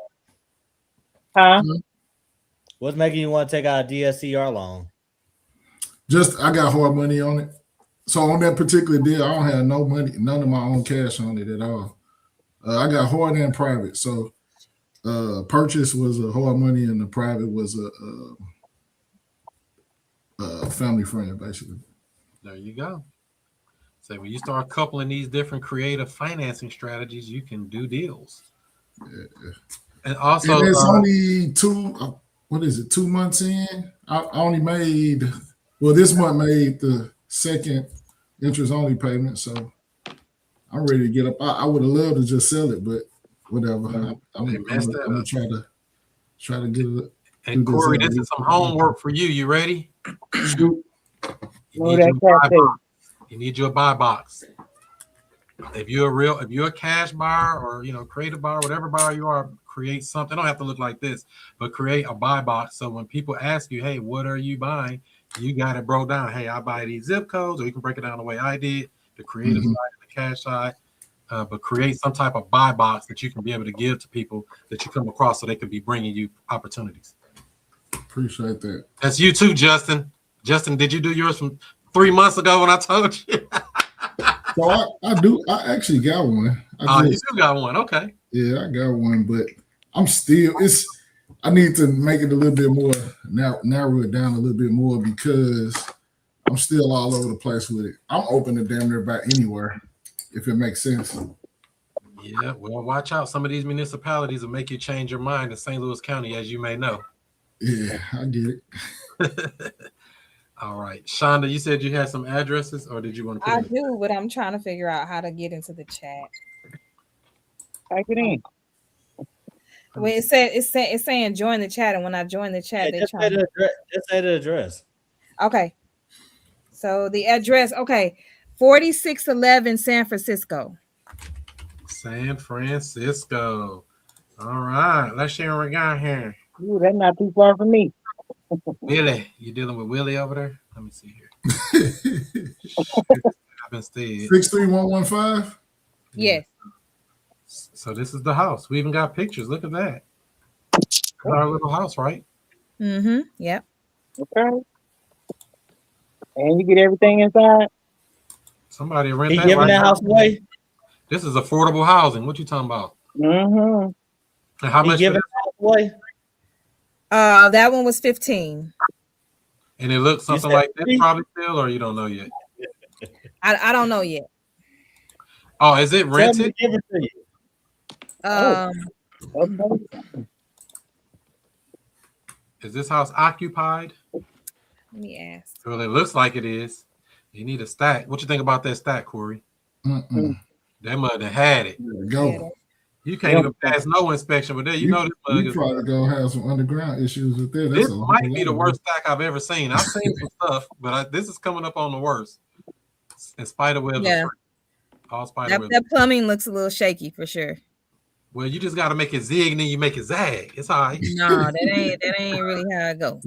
Speaker 7: Huh?
Speaker 6: What's making you want to take out a DSCR loan?
Speaker 4: Just I got hard money on it. So on that particular deal, I don't have no money, none of my own cash on it at all. I got hard and private. So purchase was a hard money and the private was a family friend, basically.
Speaker 2: There you go. So when you start coupling these different creative financing strategies, you can do deals.
Speaker 4: Yeah.
Speaker 2: And also,
Speaker 4: and it's only 2 months in. I only made, this month made the second interest only payment. So I'm ready to get up. I would have loved to just sell it, but whatever. I'm gonna try to get it.
Speaker 2: And Corey, this is some homework for you. You ready?
Speaker 4: Shoot.
Speaker 2: You need your buy box. If you're a cash buyer or creative buyer, whatever buyer you are, create something. It don't have to look like this, but create a buy box. So when people ask you, hey, what are you buying? you got it broke down. Hey, I buy these zip codes, or you can break it down the way I did, the creative
Speaker 4: Mhm.
Speaker 2: side and the cash side. But create some type of buy box that you can be able to give to people that you come across, so they can be bringing you opportunities.
Speaker 4: Appreciate that.
Speaker 2: That's you too, Justin. Justin, did you do yours from 3 months ago when I told you?
Speaker 4: So I actually got one.
Speaker 2: You still got one. Okay.
Speaker 4: Yeah, I got one, but I need to make it a little bit more, narrow it down a little bit more, because I'm still all over the place with it. I'm open to damn near about anywhere, if it makes sense.
Speaker 2: Yeah, well, watch out. Some of these municipalities will make you change your mind in St. Louis County, as you may know.
Speaker 4: Yeah, I get it.
Speaker 2: All right. Shonda, you said you had some addresses, or did you want to put
Speaker 1: I
Speaker 2: it?
Speaker 1: do, but I'm trying to figure out how to get into the chat.
Speaker 7: Type it in.
Speaker 1: Well, it's saying join the chat, and when I join the chat, they
Speaker 6: Just say
Speaker 1: try.
Speaker 6: the address. Just say the address.
Speaker 1: Okay, so the address, 4611 San Francisco.
Speaker 2: San Francisco. All right. Let's see what we got here.
Speaker 7: Ooh, that's not too far from me.
Speaker 2: Willie. You dealing with Willie over there? Let me see here. I've been staying.
Speaker 4: 63115.
Speaker 1: Yes.
Speaker 2: So this is the house. We even got pictures. Look at that. That's our little house, right?
Speaker 1: Mm-hmm. Yep.
Speaker 7: Okay. And you get everything inside?
Speaker 2: Somebody rent
Speaker 6: He
Speaker 2: that
Speaker 6: giving
Speaker 2: right
Speaker 6: that
Speaker 2: now.
Speaker 6: house away.
Speaker 2: This is affordable housing. What you talking about?
Speaker 7: Mm-hmm.
Speaker 2: And how
Speaker 6: He
Speaker 2: much?
Speaker 6: giving that house away.
Speaker 1: That one was 15.
Speaker 2: And it looks something
Speaker 6: said
Speaker 2: like this
Speaker 6: 3?
Speaker 2: probably still, or you don't know yet?
Speaker 1: I don't know yet.
Speaker 2: Oh, is it
Speaker 6: Tell me to
Speaker 2: rented?
Speaker 6: give it to you.
Speaker 7: Okay.
Speaker 2: Is this house occupied?
Speaker 1: Let me ask.
Speaker 2: Well, it looks like it is. You need a stack. What you think about that stack, Corey?
Speaker 4: Mm-mm.
Speaker 2: That mug done had it.
Speaker 4: There we go.
Speaker 2: You can't even pass no inspection with that. You know this mug
Speaker 4: You
Speaker 2: is.
Speaker 4: probably gonna have some underground issues with that.
Speaker 2: This
Speaker 4: That's a
Speaker 2: might
Speaker 4: whole
Speaker 2: be the
Speaker 4: lot.
Speaker 2: worst stack I've ever seen. I've seen some stuff, but this is coming up on the worst. And spider webs are free. All spider webs.
Speaker 1: That plumbing looks a little shaky for sure.
Speaker 2: Well, you just got to make it zig and then you make it zag. It's all right.
Speaker 1: No, that ain't really how it go.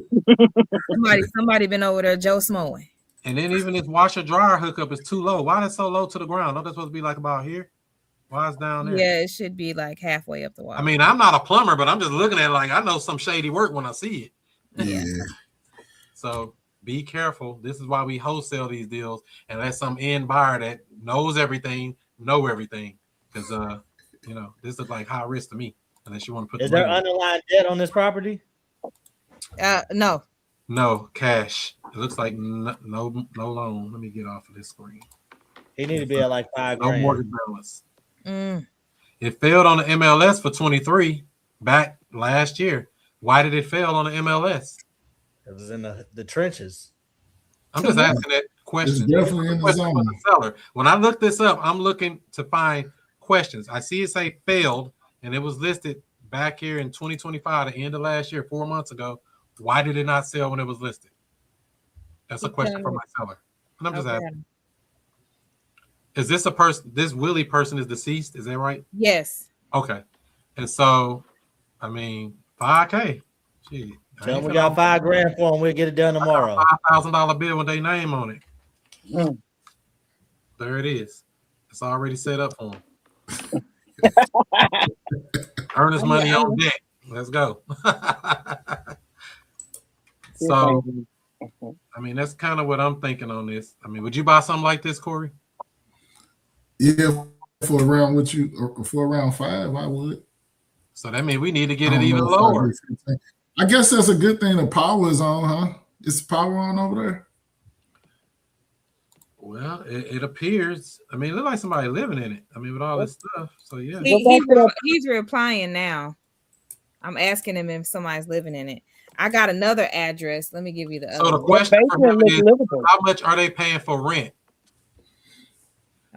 Speaker 1: Somebody been over there Joe Smoing.
Speaker 2: And then even this washer dryer hookup is too low. Why is it so low to the ground? Don't that supposed to be like about here? Why is down there?
Speaker 1: Yeah, it should be like halfway up the wall.
Speaker 2: I mean, I'm not a plumber, but I'm just looking at it like I know some shady work when I see it.
Speaker 4: Yeah.
Speaker 2: So be careful. This is why we wholesale these deals and let some end buyer that knows everything know everything. Because this is like high risk to me. Unless you want to put.
Speaker 6: Is there underlying debt on this property?
Speaker 1: No.
Speaker 2: No cash. It looks like no loan. Let me get off of this screen.
Speaker 6: He need to be at like $5
Speaker 2: No
Speaker 6: grand.
Speaker 2: mortgage balance. It failed on the MLS for 23 back last year. Why did it fail on the MLS?
Speaker 6: It was in the trenches.
Speaker 2: I'm just asking that question.
Speaker 4: It's definitely in the
Speaker 2: Question for
Speaker 4: zone.
Speaker 2: the seller. When I look this up, I'm looking to find questions. I see it say failed, and it was listed back here in 2025, the end of last year, 4 months ago. Why did it not sell when it was listed? That's a question for my seller. And I'm just asking. Is this a person? This Willie person is deceased. Is that right?
Speaker 1: Yes.
Speaker 2: Okay. And so, I mean, $5K. Gee,
Speaker 6: Tell him we got $5 grand for him. We'll get it done tomorrow.
Speaker 2: $5,000 bill with their name on it. There it is. It's already set up for him. Earnest money on deck. Let's go. So, I mean, that's kind of what I'm thinking on this. I mean, would you buy something like this, Corey?
Speaker 4: Yeah, for around for around 5, I would.
Speaker 2: So that means we need to get it even lower.
Speaker 4: I guess that's a good thing. The power is on, huh? Is the power on over there?
Speaker 2: Well, it appears. I mean, it looks like somebody living in it. I mean, with all this stuff. So yeah,
Speaker 1: he's replying now. I'm asking him if somebody's living in it. I got another address. Let me give you the other.
Speaker 2: So the question for him is, how much are they paying for rent?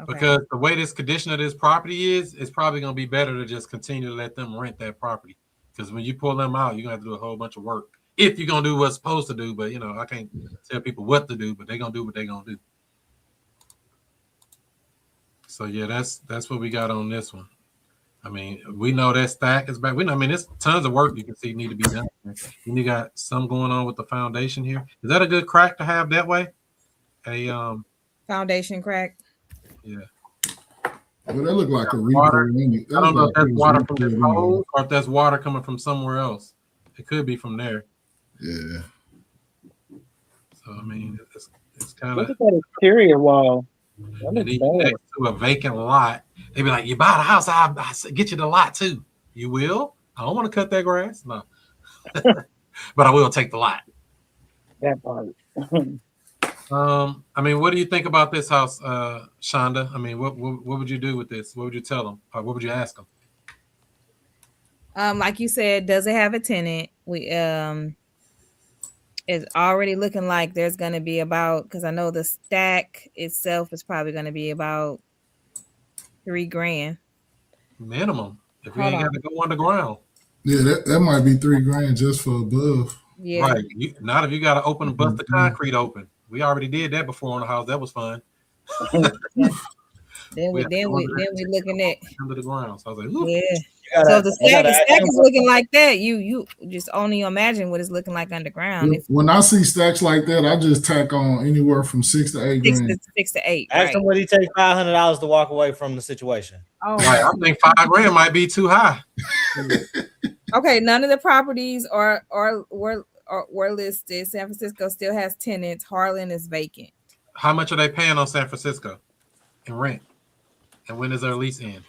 Speaker 2: Okay. Because the way this condition of this property is, it's probably going to be better to just continue to let them rent that property. Because when you pull them out, you're going to have to do a whole bunch of work. If you're going to do what's supposed to do. But, I can't tell people what to do, but they're going to do what they're going to do. So, yeah, that's what we got on this one. I mean, we know that stack is back. We know, I mean, there's tons of work you can see need to be done. And you got some going on with the foundation here. Is that a good crack to have that way?
Speaker 1: Foundation crack.
Speaker 2: Yeah.
Speaker 4: Well, that look like a
Speaker 2: Water.
Speaker 4: repo.
Speaker 2: I don't know if that's water from this
Speaker 4: anyway.
Speaker 2: hole or if that's water coming from somewhere else. It could be from there.
Speaker 4: Yeah.
Speaker 2: So I mean, it's kind
Speaker 7: Look
Speaker 2: of.
Speaker 7: at that exterior wall. That
Speaker 2: And
Speaker 7: looks
Speaker 2: even
Speaker 7: bad.
Speaker 2: next to a vacant lot, they be like, "You buy the house, I'll get you the lot too." You will? I don't want to cut that grass, no, but I will take the lot.
Speaker 7: That part.
Speaker 2: I mean, what do you think about this house, Shonda? I mean, what would you do with this? What would you tell them, or what would you ask them?
Speaker 1: Like you said, does it have a tenant? It's already looking like there's going to be about, because I know the stack itself is probably going to be about $3,000
Speaker 2: Minimum, if you
Speaker 1: Hold
Speaker 2: ain't got
Speaker 1: on.
Speaker 2: to go underground.
Speaker 4: Yeah, that might be $3,000 just for above.
Speaker 1: Yeah.
Speaker 2: Right. Not if you got to open and bust the concrete open. We already did that before on the house. That was fun.
Speaker 1: Yeah. Then we looking at
Speaker 2: under the ground. So I was like, "Ooh."
Speaker 1: yeah. So the stack is looking like that. You just only imagine what it's looking like underground. If
Speaker 4: When I see stacks like that, I just tack on anywhere from $6,000 to $8,000.
Speaker 1: 6 to 8.
Speaker 6: Ask
Speaker 1: Right.
Speaker 6: him what he take $500 to walk away from the situation.
Speaker 1: Oh,
Speaker 2: Right. I think $5,000 might be too high.
Speaker 1: okay. None of the properties were listed. San Francisco still has tenants. Harlan is vacant.
Speaker 2: How much are they paying on San Francisco in rent? And when does their lease end?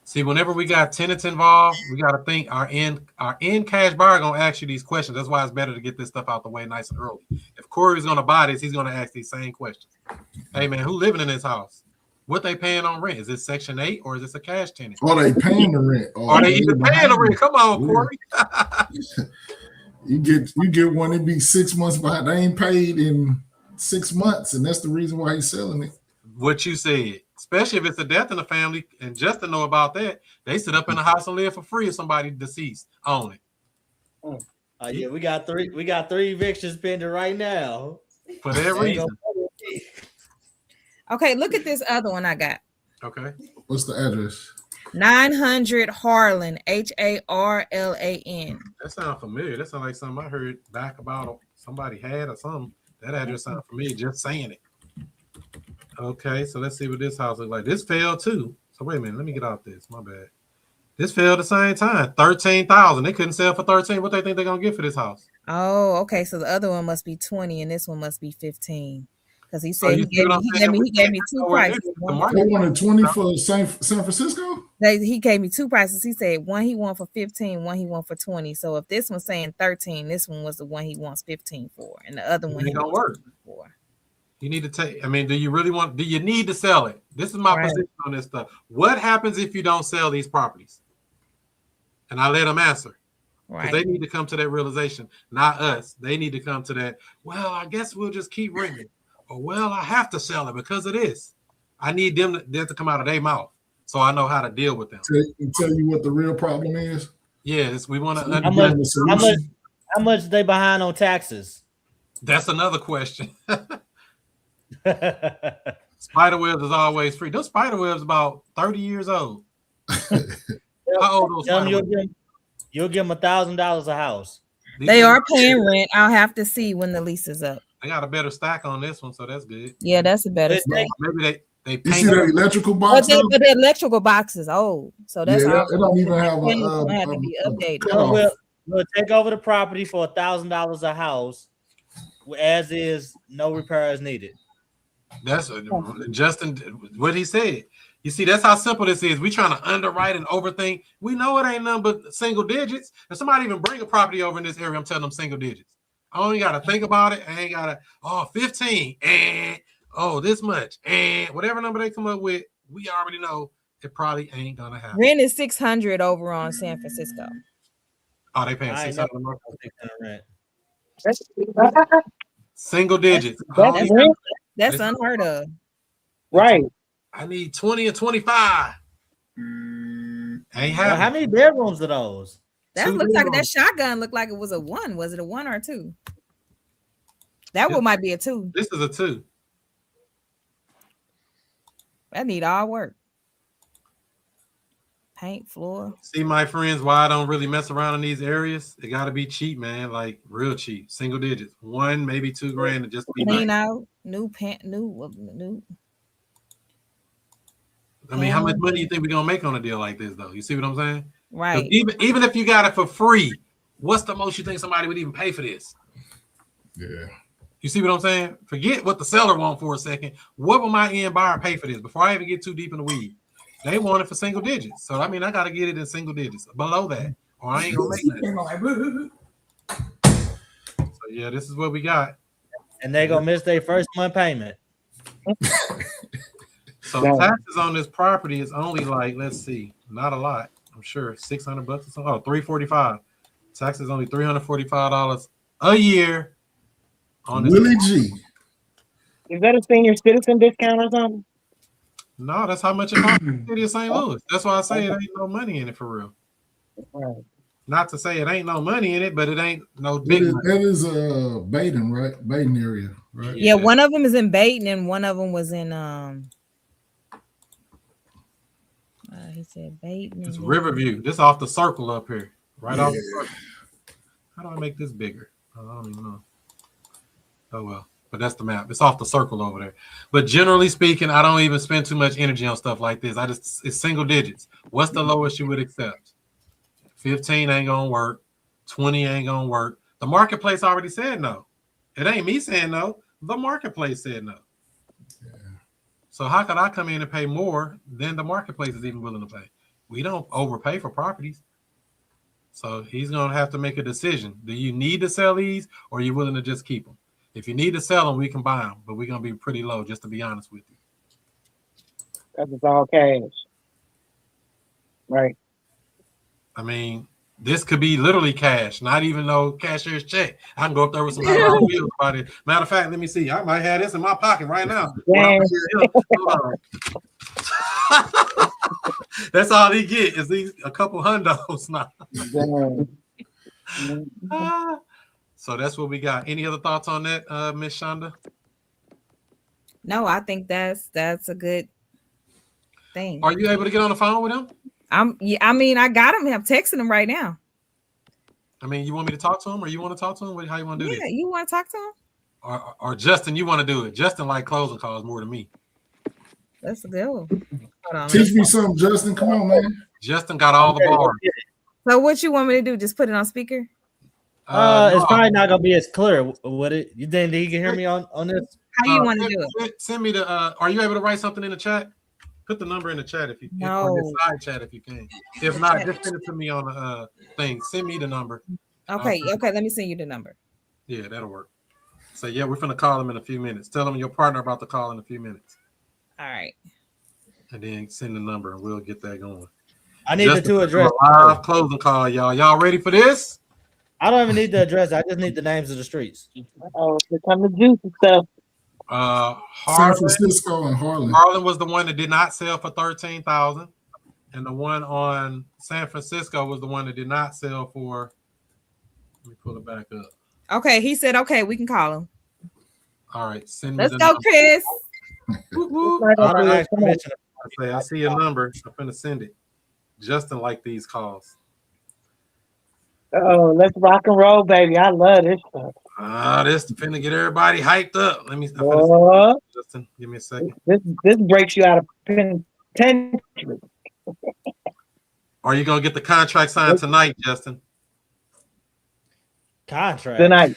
Speaker 2: See, whenever we got tenants involved, we got to think our end cash buyer gonna ask you these questions. That's why it's better to get this stuff out the way nice and early. If Corey's gonna buy this, he's gonna ask these same questions. Hey man, who living in this house? What they paying on rent? Is it Section 8 or is this a cash tenant?
Speaker 4: Are they paying the rent?
Speaker 2: Are they even paying the rent? Come on, Corey.
Speaker 4: You get one, it be 6 months behind. They ain't paid in 6 months, and that's the reason why he's selling it.
Speaker 2: What you said, especially if it's a death in the family, and just to know about that, they sit up in the house and live for free if somebody deceased own it.
Speaker 6: Yeah, we got three evictions pending right now.
Speaker 2: For that reason.
Speaker 1: Okay, look at this other one I got.
Speaker 2: Okay.
Speaker 4: What's the address?
Speaker 1: 900 Harlan, Harlan.
Speaker 2: That sounds familiar. That sounds like something I heard back about somebody had or something. That address sounds familiar just saying it. Okay, so let's see what this house looks like. This failed too. So wait a minute, let me get out this. My bad. This failed at the same time. 13,000. They couldn't sell for 13. What they think they're gonna get for this house?
Speaker 1: Oh, okay. So the other one must be 20 and this one must be 15. Because he said
Speaker 2: you
Speaker 1: he gave me two prices.
Speaker 4: They wanted 20 for San Francisco?
Speaker 1: He gave me two prices. He said one he want for 15, one he want for 20. So if this one's saying 13, this one was the one he wants 15 for, and the other one
Speaker 2: ain't gonna work
Speaker 1: for.
Speaker 2: You need to take. I mean, do you need to sell it? This is my position on this stuff. What happens if you don't sell these properties? And I let them answer. Because they need to come to that realization, not us. They need to come to that. Well, I guess we'll just keep renting. Or well, I have to sell it because of this. I need them to come out of their mouth, so I know how to deal with them.
Speaker 4: Tell you what the real problem is.
Speaker 2: Yes, we want to
Speaker 6: understand the solution. How much they behind on taxes?
Speaker 2: That's another question. Spiderwebs is always free. Those spiderwebs about 30 years old. How old those
Speaker 6: you'll give them $1,000 a house.
Speaker 1: They are paying rent. I'll have to see when the lease is up.
Speaker 2: They got a better stack on this one, so that's good.
Speaker 1: Yeah, that's a better stack.
Speaker 2: Maybe they
Speaker 4: you see the electrical box.
Speaker 1: But the electrical box is old, so that's
Speaker 4: it don't even have
Speaker 1: have to be updated.
Speaker 6: We'll take over the property for $1,000 a house, as is, no repairs needed.
Speaker 2: That's Justin. What he said. You see, that's how simple this is. We trying to underwrite and overthink. We know it ain't nothing but single digits. If somebody even bring a property over in this area, I'm telling them single digits. I only got to think about it. I ain't got to, 15, and this much, and whatever number they come up with, we already know it probably ain't gonna happen.
Speaker 1: Rent is $600 over on San Francisco.
Speaker 2: Oh, they paying $600
Speaker 6: rent.
Speaker 2: Single digits.
Speaker 1: That's unheard of.
Speaker 7: Right.
Speaker 2: I need 20 or 25. Ain't happening.
Speaker 6: How many bedrooms are those?
Speaker 1: That looks like that shotgun looked like it was a 1. Was it a 1 or 2? That one might be a 2.
Speaker 2: This is a 2.
Speaker 1: That need all work. paint floor.
Speaker 2: See, my friends, why I don't really mess around in these areas? It got to be cheap, man. Like real cheap, single digits, 1 maybe $2,000 to just be
Speaker 1: Clean
Speaker 2: nice.
Speaker 1: out, new.
Speaker 2: I mean, how much
Speaker 1: Panel.
Speaker 2: money you think we're gonna make on a deal like this, though? You see what I'm saying? 'Cause
Speaker 1: Right.
Speaker 2: even if you got it for free, what's the most you think somebody would even pay for this?
Speaker 4: Yeah.
Speaker 2: You see what I'm saying? Forget what the seller want for a second. What will my end buyer pay for this? Before I even get too deep in the weed, they want it for single digits. So I mean, I got to get it in single digits below that, or I ain't gonna make that. So yeah, this is what we got.
Speaker 6: And they gonna miss their first month payment.
Speaker 2: So taxes on this property is only like, let's see, not a lot. I'm sure $600 or something. Oh, $345. Taxes only $345 a year on this.
Speaker 4: Willie G.
Speaker 7: Is that a senior citizen discount or something?
Speaker 2: No, that's how much it costs in the city of St. Louis. That's why I say it ain't no money in it for real.
Speaker 7: Right.
Speaker 2: Not to say it ain't no money in it, but it ain't no big money.
Speaker 4: That is Baden, right? Baden area, right?
Speaker 1: Yeah, one of them is in Baton and one of them was in he said Baton.
Speaker 2: It's Riverview. This off the circle up here. Right off the circle. How do I make this bigger? I don't even know. Oh well. But that's the map. It's off the circle over there. But generally speaking, I don't even spend too much energy on stuff like this. It's single digits. What's the lowest you would accept? 15 ain't gonna work. 20 ain't gonna work. The marketplace already said no. It ain't me saying no. The marketplace said no. Yeah. So how could I come in and pay more than the marketplace is even willing to pay? We don't overpay for properties. So he's gonna have to make a decision. Do you need to sell these, or are you willing to just keep them? If you need to sell them, we can buy them, but we're gonna be pretty low, just to be honest with you.
Speaker 7: Because it's all cash. Right.
Speaker 2: I mean, this could be literally cash, not even no cashier's check. I can go up there with some $100 bills about it. Matter of fact, let me see. I might have this in my pocket right now. That's all he get is these a couple hundos now. So that's what we got. Any other thoughts on that, Miss Shonda?
Speaker 1: No, I think that's a good thing.
Speaker 2: Are you able to get on the phone with him?
Speaker 1: I got him. I'm texting him right now.
Speaker 2: I mean, you want me to talk to him, or you want to talk to him? How you want to do this?
Speaker 1: Yeah, you want to talk to him?
Speaker 2: Or Justin, you want to do it? Justin like closing calls more than me.
Speaker 1: That's a good one.
Speaker 4: Teach me something, Justin. Come on, man.
Speaker 2: Justin got all the bars.
Speaker 1: So what you want me to do? Just put it on speaker?
Speaker 6: It's probably not gonna be as clear. What it? You think he can hear me on this?
Speaker 1: How you want to do it?
Speaker 2: Send me the. Are you able to write something in the chat? Put the number in the chat if you can, or the side chat if you can. If not, just send it to me on the thing. Send me the number.
Speaker 1: Okay. Let me send you the number.
Speaker 2: Yeah, that'll work. So yeah, we're gonna call him in a few minutes. Tell him your partner about the call in a few minutes.
Speaker 1: All right.
Speaker 2: And then send the number, and we'll get that going.
Speaker 6: I need the two address.
Speaker 2: Live closing call, y'all. Y'all ready for this?
Speaker 6: I don't even need the address. I just need the names of the streets.
Speaker 7: Oh, here come the juicy stuff.
Speaker 2: Harlan,
Speaker 4: San Francisco and Harlan.
Speaker 2: Harlan was the one that did not sell for $13,000, and the one on San Francisco was the one that did not sell for. Let me pull it back up.
Speaker 1: Okay, he said okay. We can call him.
Speaker 2: All right, send me.
Speaker 1: Let's go, Chris.
Speaker 2: I see your number. I'm gonna send it. Justin like these calls.
Speaker 7: Oh, let's rock and roll, baby. I love this stuff.
Speaker 2: This finna get everybody hyped up. Let me. Justin, give me a second.
Speaker 7: This breaks you out of penitentiary.
Speaker 2: Are you gonna get the contract signed tonight, Justin?
Speaker 6: Contract
Speaker 7: tonight.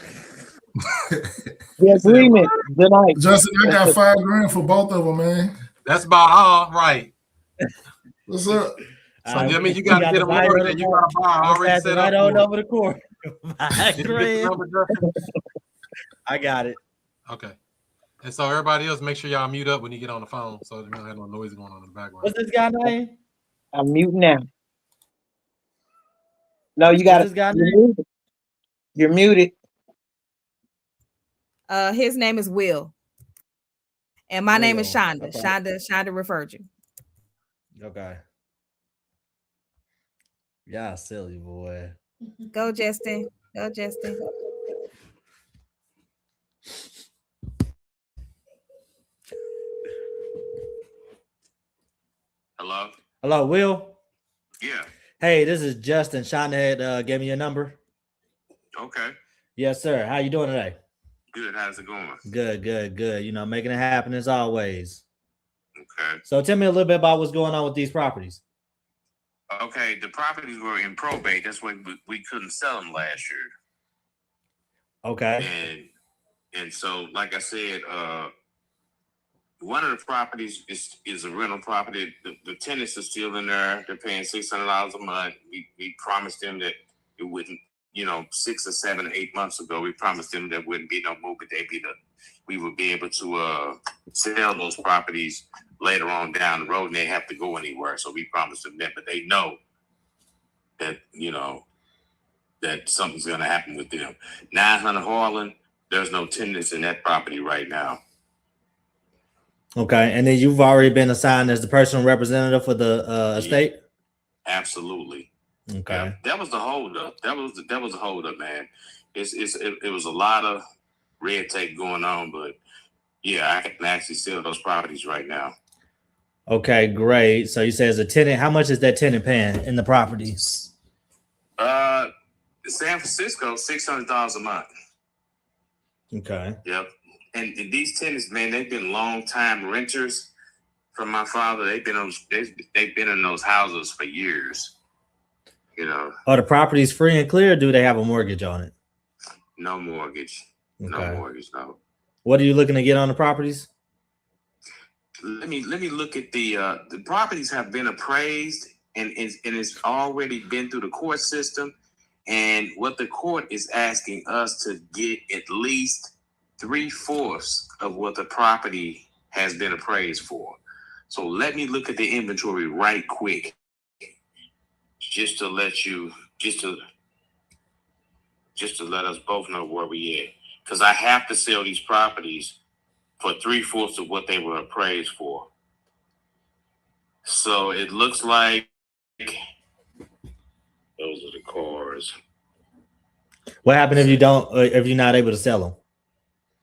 Speaker 7: The agreement tonight.
Speaker 4: Justin, I got $5,000 for both of them, man.
Speaker 2: That's about all right.
Speaker 4: What's up?
Speaker 2: So I mean, you got to get them ordered, and you got to buy already set up.
Speaker 6: Right on over the court. I got it.
Speaker 2: Okay. And so everybody else, make sure y'all mute up when you get on the phone, so you don't have no noise going on in the background.
Speaker 6: What's this guy name?
Speaker 7: I'm muting now. No, you got to. You're muted.
Speaker 1: His name is Will, and my name is Shonda. Okay. Shonda referred you.
Speaker 6: Okay. Yeah, silly boy.
Speaker 1: Go, Justin. Go, Justin.
Speaker 8: Hello?
Speaker 6: Hello, Will?
Speaker 8: Yeah.
Speaker 6: Hey, this is Justin. Sean had gave me your number.
Speaker 8: Okay.
Speaker 6: Yes, sir. How you doing today?
Speaker 8: Good. How's it going?
Speaker 6: Good. You know, making it happen as always.
Speaker 8: Okay.
Speaker 6: So tell me a little bit about what's going on with these properties.
Speaker 8: Okay. The properties were in probate. That's why we couldn't sell them last year.
Speaker 6: Okay.
Speaker 8: And so, like I said, one of the properties is a rental property. The tenants are still in there. They're paying $600 a month. We promised them that it wouldn't, 6 or 7 or 8 months ago, we promised them there wouldn't be no movement. We would be able to sell those properties later on down the road, and they have to go anywhere. So we promised them that, but they know that that something's going to happen with them. 900 Harlan, there's no tenants in that property right now.
Speaker 6: Okay, and then you've already been assigned as the personal representative for the estate.
Speaker 8: Absolutely.
Speaker 6: Okay.
Speaker 8: Yeah, that was the holdup. That was the holdup, man. It was a lot of red tape going on, but yeah, I can actually sell those properties right now.
Speaker 6: Okay, great. So you say as a tenant, how much is that tenant paying in the properties?
Speaker 8: San Francisco, $600 a month.
Speaker 6: Okay.
Speaker 8: Yep. And these tenants, man, they've been long time renters from my father. They've been in those houses for years.
Speaker 6: Are the properties free and clear? Or do they have a mortgage on it?
Speaker 8: No mortgage.
Speaker 6: Okay.
Speaker 8: No mortgage. No.
Speaker 6: What are you looking to get on the properties?
Speaker 8: Let me look at the properties have been appraised and it's already been through the court system. And what the court is asking us to get at least 3/4 of what the property has been appraised for. So let me look at the inventory right quick, just to let us both know where we at. Because I have to sell these properties for 3/4 of what they were appraised for. So it looks like those are the cars.
Speaker 6: What happens if if you're not able to sell them?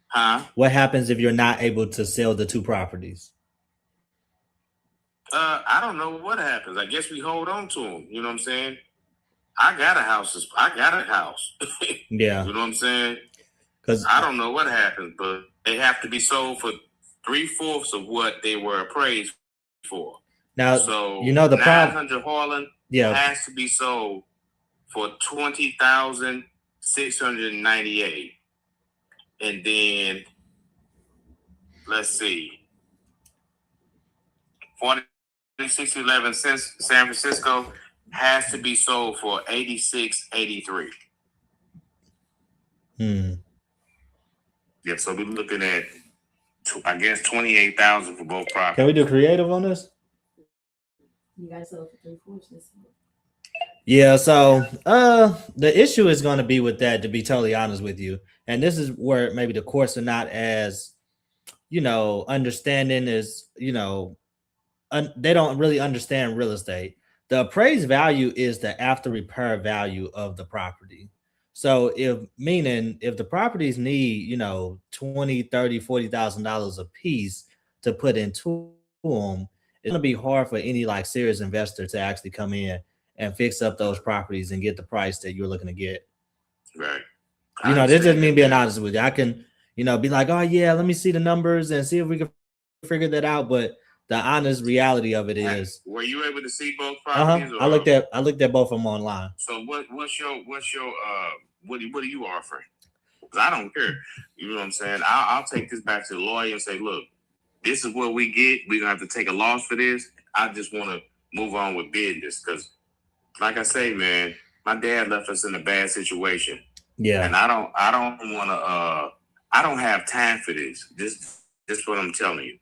Speaker 8: Huh?
Speaker 6: What happens if you're not able to sell the two properties?
Speaker 8: I don't know what happens. I guess we hold on to them. You know what I'm saying? I got a house.
Speaker 6: Yeah.
Speaker 8: You know what I'm saying?
Speaker 6: Because
Speaker 8: I don't know what happens, but they have to be sold for 3/4 of what they were appraised for.
Speaker 6: Now,
Speaker 8: so
Speaker 6: the problem.
Speaker 8: 900 Harlan has to be sold for $20,698, and then let's see, 4611 San Francisco has to be sold for $86.83. Yeah, so we're looking at, I guess, $28,000 for both properties.
Speaker 6: Can we do creative on this?
Speaker 9: You guys sell for 3/4.
Speaker 6: Yeah, so the issue is going to be with that, to be totally honest with you. And this is where maybe the courts are not as, understanding as, they don't really understand real estate. The appraised value is the after repair value of the property. So if the properties need, $20,000, $30,000, $40,000 a piece to put into them, it's going to be hard for any serious investor to actually come in and fix up those properties and get the price that you're looking to get.
Speaker 8: Right.
Speaker 6: This just me being honest with you. I can, be like, oh yeah, let me see the numbers and see if we can figure that out. But the honest reality of it is,
Speaker 8: were you able to see both properties?
Speaker 6: I looked at both of them online.
Speaker 8: So what are you offering? Because I don't care. You know what I'm saying? I'll take this back to the lawyer and say, look, this is what we get. We're gonna have to take a loss for this. I just want to move on with business because, like I say, man, my dad left us in a bad situation.
Speaker 6: Yeah,
Speaker 8: and I don't want to. I don't have time for this. This is what I'm telling you.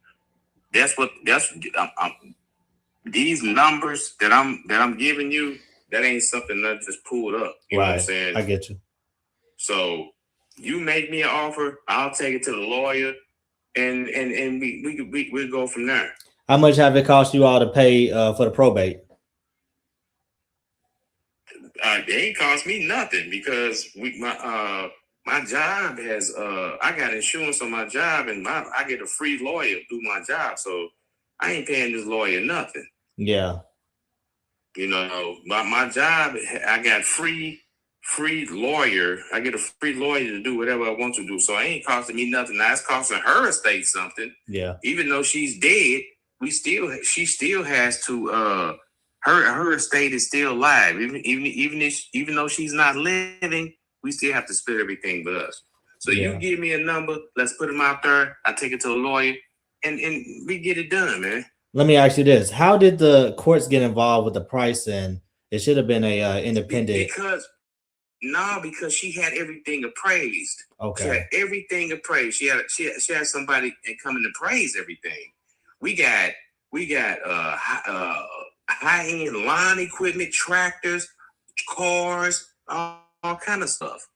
Speaker 8: These numbers that I'm giving you, that ain't something that just pulled up. You know what I'm saying?
Speaker 6: I get you.
Speaker 8: So you make me an offer, I'll take it to the lawyer, and we'll go from there.
Speaker 6: How much have it cost you all to pay for the probate?
Speaker 8: They ain't cost me nothing because my job has I got insurance on my job and I get a free lawyer through my job, so I ain't paying this lawyer nothing.
Speaker 6: Yeah.
Speaker 8: You know, my job, I got free lawyer. I get a free lawyer to do whatever I want to do. So it ain't costing me nothing. Now it's costing her estate something.
Speaker 6: Yeah.
Speaker 8: Even though she's dead, she still has to her estate is still alive. Even though she's not living, we still have to split everything with us. So you give me a number, let's put them out there. I take it to a lawyer, and we get it done, man.
Speaker 6: Let me ask you this: how did the courts get involved with the pricing? It should have been a independent.
Speaker 8: Because she had everything appraised.
Speaker 6: Okay.
Speaker 8: She had everything appraised. She had somebody coming to appraise everything. We got high-end lawn equipment, tractors, cars, all kind of stuff.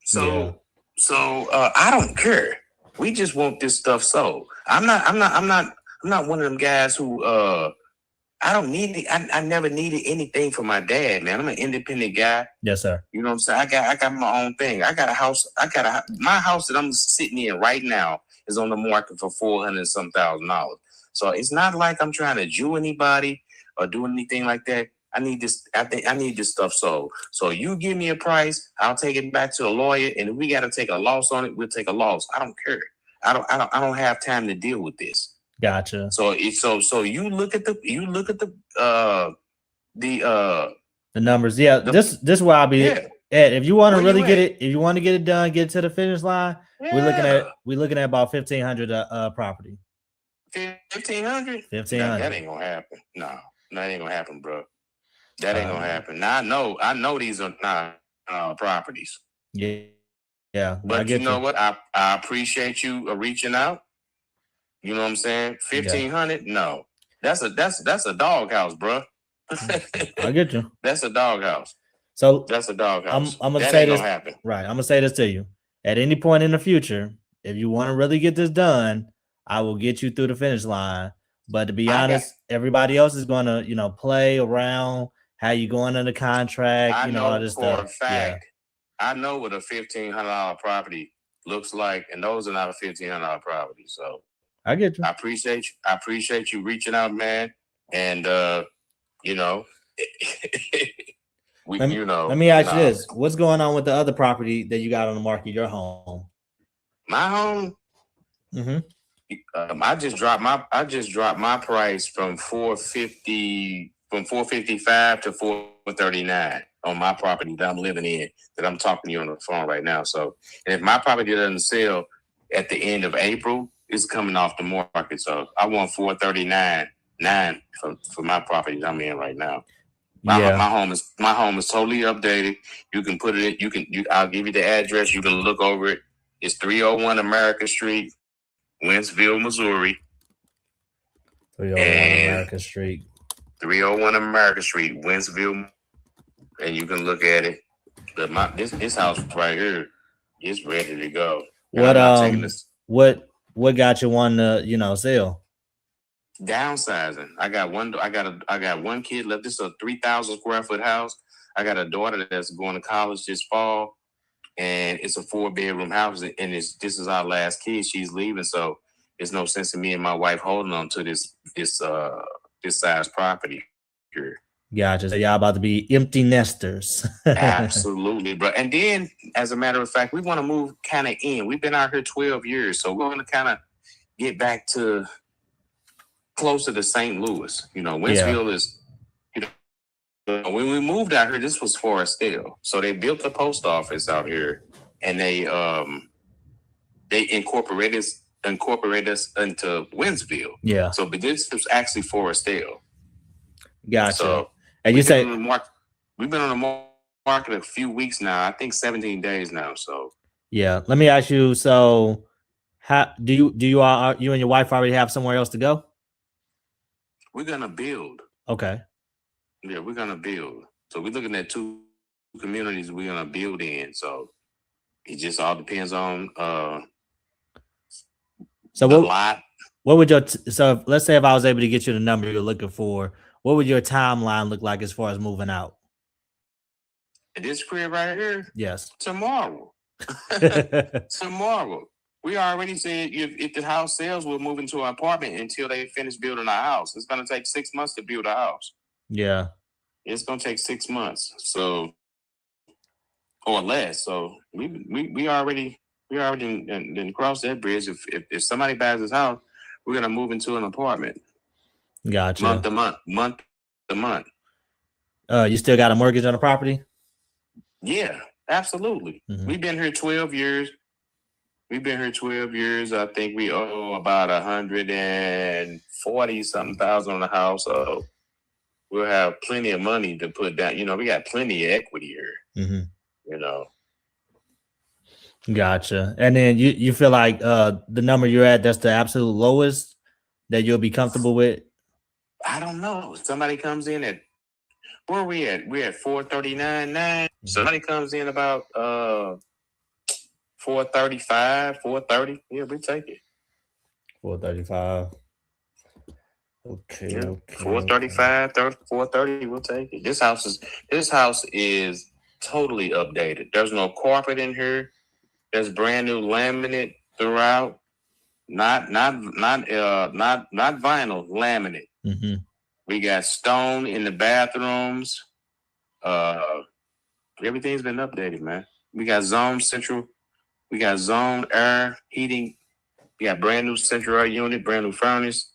Speaker 8: So I don't care. We just want this stuff sold. I'm not one of them guys who I don't need it. I never needed anything for my dad, man. I'm an independent guy.
Speaker 6: Yes, sir.
Speaker 8: You know what I'm saying? I got my own thing. I got a house. My house that I'm sitting in right now is on the market for $400,000. So it's not like I'm trying to Jew anybody or do anything like that. I need this. I need this stuff sold. So you give me a price, I'll take it back to a lawyer, and if we got to take a loss on it, we'll take a loss. I don't care. I don't have time to deal with this.
Speaker 6: Gotcha.
Speaker 8: So you look at the
Speaker 6: numbers. Yeah, this is where I'll be at. If you want to really get it, if you want to get it done, get to the finish line. Yeah. We're looking at about 1,500 property.
Speaker 8: 1,500.
Speaker 6: 1,500.
Speaker 8: That ain't gonna happen. No, that ain't gonna happen, bro. That ain't gonna happen. Now I know these are not properties.
Speaker 6: Yeah.
Speaker 8: But you know what? I appreciate you reaching out. You know what I'm saying? 1,500? No. That's a doghouse, bro.
Speaker 6: I get you.
Speaker 8: That's a doghouse.
Speaker 6: So
Speaker 8: that's a doghouse.
Speaker 6: I'm gonna
Speaker 8: that
Speaker 6: say
Speaker 8: ain't
Speaker 6: this.
Speaker 8: Gonna happen.
Speaker 6: Right. I'm gonna say this to you. At any point in the future, if you want to really get this done, I will get you through the finish line. But to be honest, everybody else is gonna, play around how you going under contract, all this stuff.
Speaker 8: For a fact, I know what a $1,500 property looks like, and those are not a $1,500 property. So
Speaker 6: I get you.
Speaker 8: I appreciate you reaching out, man. And
Speaker 6: let me ask you this: what's going on with the other property that you got on the market? Your home.
Speaker 8: My home.
Speaker 6: Mm-hmm.
Speaker 8: I just dropped my price from $455 to $439 on my property that I'm living in, that I'm talking to you on the phone right now. So, and if my property doesn't sell at the end of April, it's coming off the market. So I want $439.9 for my property that I'm in right now. My home is totally updated. You can put it in, I'll give you the address. You can look over it. It's 301 America Street, Wentzville, Missouri.
Speaker 6: 301 America Street.
Speaker 8: 301 America Street, Wentzville, and you can look at it. But this house right here is ready to go.
Speaker 6: What got you wanting to sell?
Speaker 8: Downsizing. I got one kid left. This is a 3,000 square foot house. I got a daughter that's going to college this fall, and it's a 4-bedroom house. And this is our last kid. She's leaving, so there's no sense in me and my wife holding on to this size property here.
Speaker 6: Gotcha. So y'all about to be empty nesters.
Speaker 8: Absolutely, bro. And then, as a matter of fact, we want to move kind of in. We've been out here 12 years, so we're going to kind of get back to closer to St. Louis. Wentzville is, when we moved out here, this was Forestdale. So they built the post office out here, and they incorporated us into Wentzville.
Speaker 6: Yeah.
Speaker 8: So, but this was actually Forestdale.
Speaker 6: Gotcha.
Speaker 8: So,
Speaker 6: and you say
Speaker 8: we've been on the market a few weeks now. I think 17 days now. So
Speaker 6: yeah. Let me ask you. So, how do you and your wife already have somewhere else to go?
Speaker 8: We're gonna build.
Speaker 6: Okay.
Speaker 8: Yeah, we're gonna build. So we're looking at 2 communities we're gonna build in. So it just all depends on
Speaker 6: so what would so let's say if I was able to get you the number you're looking for, what would your timeline look like as far as moving out?
Speaker 8: This crib right here?
Speaker 6: Yes.
Speaker 8: Tomorrow. Tomorrow. We already said if the house sells, we'll move into an apartment until they finish building our house. It's going to take 6 months to build a house.
Speaker 6: Yeah.
Speaker 8: It's gonna take 6 months, so or less. So we already didn't cross that bridge. If somebody buys this house, we're gonna move into an apartment.
Speaker 6: Gotcha.
Speaker 8: Month to month to month.
Speaker 6: You still got a mortgage on the property?
Speaker 8: Yeah, absolutely.
Speaker 6: Mhm.
Speaker 8: We've been here 12 years. I think we owe about 140 something thousand on the house. So we'll have plenty of money to put down. You know, we got plenty of equity here.
Speaker 6: Mhm.
Speaker 8: You know,
Speaker 6: Gotcha. And then you feel like the number you're at, that's the absolute lowest that you'll be comfortable with?
Speaker 8: I don't know. Somebody comes in at where are we at? We're at 439.9. Somebody comes in about 435, 430. Yeah, we take it.
Speaker 6: 435. Okay.
Speaker 8: Yeah,
Speaker 6: Okay.
Speaker 8: 435, 430, we'll take it. This house is totally updated. There's no carpet in here. There's brand new laminate throughout. Not vinyl, laminate.
Speaker 6: Mm-hmm.
Speaker 8: We got stone in the bathrooms. Everything's been updated, man. We got zone central. We got zone air heating. We got brand new central air unit, brand new furnace,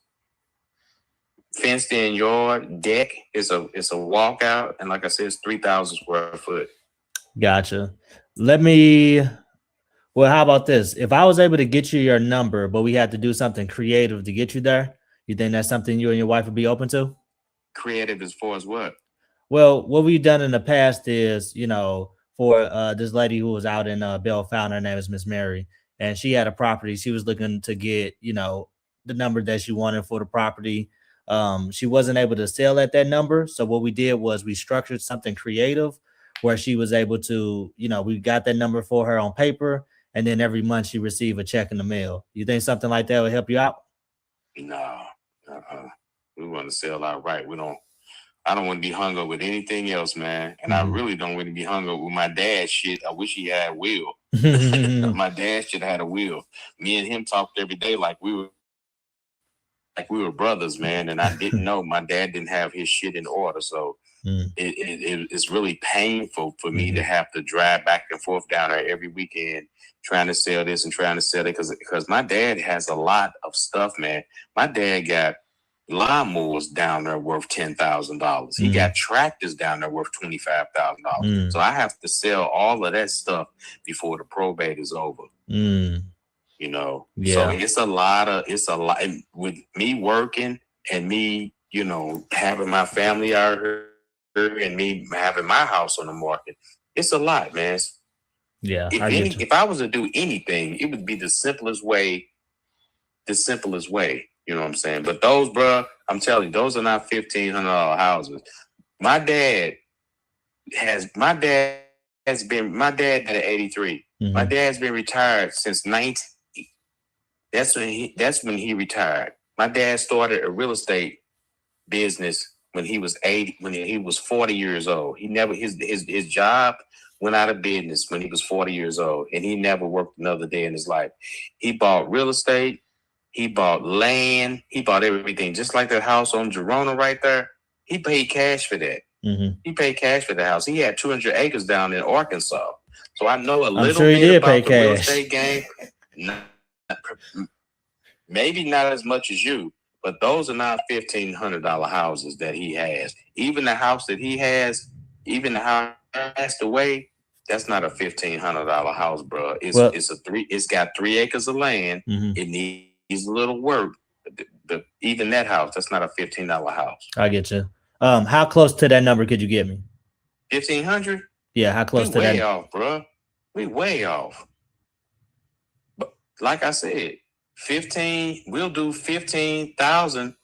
Speaker 8: fenced in yard, deck. It's a walkout, and like I said, it's 3,000 square foot.
Speaker 6: Gotcha. Well, how about this? If I was able to get you your number, but we had to do something creative to get you there, you think that's something you and your wife would be open to?
Speaker 8: Creative as far as what?
Speaker 6: Well, what we've done in the past is, for this lady who was out in Bellefontaine, her name is Miss Mary, and she had a property. She was looking to get, the number that she wanted for the property. She wasn't able to sell at that number. So what we did was we structured something creative where she was able to, we got that number for her on paper, and then every month she received a check in the mail. You think something like that would help you out?
Speaker 8: No. We want to sell outright. I don't want to be hung up with anything else, man. And I really don't want to be hung up with my dad's shit. I wish he had a will. My dad should have had a will. Me and him talked every day like we were brothers, man. And I didn't know my dad didn't have his shit in order. So it's really painful for me to have to drive back and forth down there every weekend trying to sell this and trying to sell it because my dad has a lot of stuff, man. My dad got lawnmowers down there worth $10,000. He got tractors down there worth $25,000. So I have to sell all of that stuff before the probate is over. Yeah. So it's a lot with me working and me, having my family out here and me having my house on the market. It's a lot, man.
Speaker 6: Yeah.
Speaker 8: If I was to do anything, it would be the simplest way. You know what I'm saying? But those, bro, I'm telling you, those are not $1,500 houses. My dad at 83. My dad's been retired since 19. That's when he retired. My dad started a real estate business when he was 40 years old. He never his job went out of business when he was 40 years old, and he never worked another day in his life. He bought real estate. He bought land. He bought everything. Just like that house on Girona right there. He paid cash for that. He paid cash for the house. He had 200 acres down in Arkansas. So I know a little bit about the real estate game. Maybe not as much as you, but those are not $1,500 houses that he has. Even the house that he has, even the house that passed away, that's not a $1,500 house, bro. It's got 3 acres of land. It needs a little work. Even that house, that's not a $1,500 house.
Speaker 6: I get you. How close to that number could you get me?
Speaker 8: 1,500?
Speaker 6: Yeah, how close to that?
Speaker 8: Way off, bro. We way off. But like I said, we'll do 15,000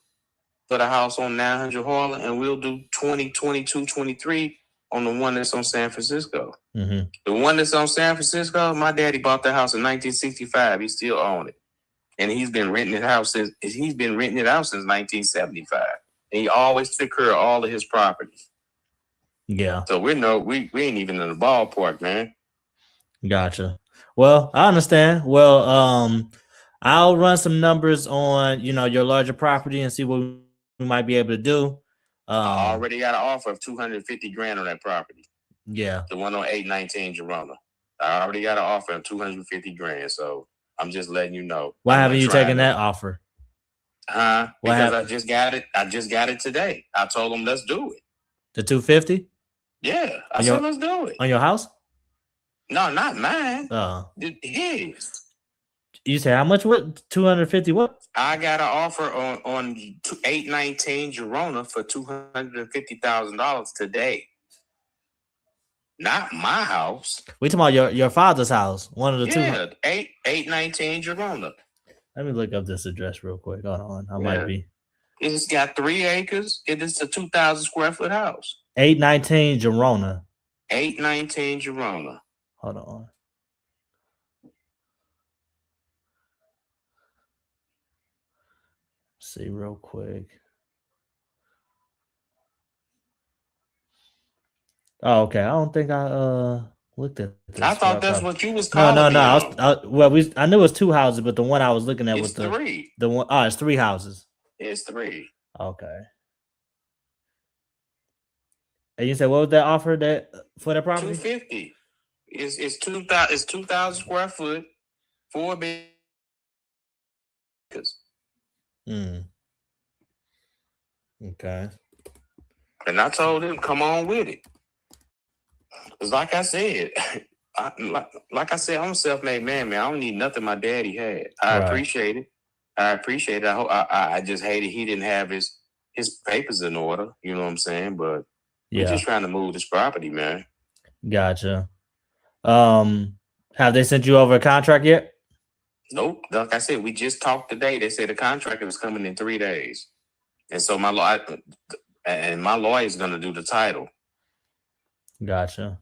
Speaker 8: for the house on 900 Harlan, and we'll do 20, 22, 23 on the one that's on San Francisco. The one that's on San Francisco, my daddy bought the house in 1965. He still owns it. And he's been renting it out since 1975. And he always took care of all of his properties.
Speaker 6: Yeah.
Speaker 8: So we ain't even in the ballpark, man.
Speaker 6: Gotcha. Well, I understand. Well, I'll run some numbers on, your larger property and see what we might be able to do. Um,
Speaker 8: I already got an offer of 250 grand on that property.
Speaker 6: Yeah.
Speaker 8: The one on 819 Girona. I already got an offer of 250 grand. So I'm just letting you know.
Speaker 6: Why
Speaker 8: I'm
Speaker 6: haven't
Speaker 8: not
Speaker 6: you
Speaker 8: trying
Speaker 6: taken
Speaker 8: to-
Speaker 6: that offer?
Speaker 8: Huh?
Speaker 6: What
Speaker 8: Because
Speaker 6: happened?
Speaker 8: I just got it. I just got it today. I told them let's do it.
Speaker 6: The 250
Speaker 8: Yeah, I
Speaker 6: On
Speaker 8: said
Speaker 6: your-
Speaker 8: let's do it.
Speaker 6: on your house?
Speaker 8: No, not mine.
Speaker 6: His.
Speaker 8: His.
Speaker 6: You say how much? What? 250? What?
Speaker 8: I got an offer on 819 Girona for $250,000 today. Not my house.
Speaker 6: We talking about your father's house. One of the two.
Speaker 8: Yeah, 819 Girona.
Speaker 6: Let me look up this address real quick. Hold on. I
Speaker 8: Yeah.
Speaker 6: might be.
Speaker 8: It's got 3 acres. It is a 2,000 square foot house.
Speaker 6: 819 Girona.
Speaker 8: 819 Girona.
Speaker 6: Hold on. See real quick. Oh, okay. I don't think I looked at this.
Speaker 8: I thought that's what you was
Speaker 6: No.
Speaker 8: calling me on.
Speaker 6: I knew it was 2 houses, but the one I was looking at was
Speaker 8: It's 3.
Speaker 6: the one. Oh, it's 3 houses.
Speaker 8: It's 3.
Speaker 6: Okay. And you said what was that offer that for that property?
Speaker 8: 250. It's 2,000. It's 2,000 square foot. 4 acres.
Speaker 6: Okay.
Speaker 8: And I told him, come on with it. Because like I said, like I said, I'm a self-made man. I don't need nothing my daddy had. I appreciate it. I just hated he didn't have his papers in order. You know what I'm saying? But we're just trying to move this property, man.
Speaker 6: Gotcha. Have they sent you over a contract yet?
Speaker 8: Nope. Like I said, we just talked today. They said the contract was coming in 3 days. And so my lawyer is going to do the title.
Speaker 6: Gotcha.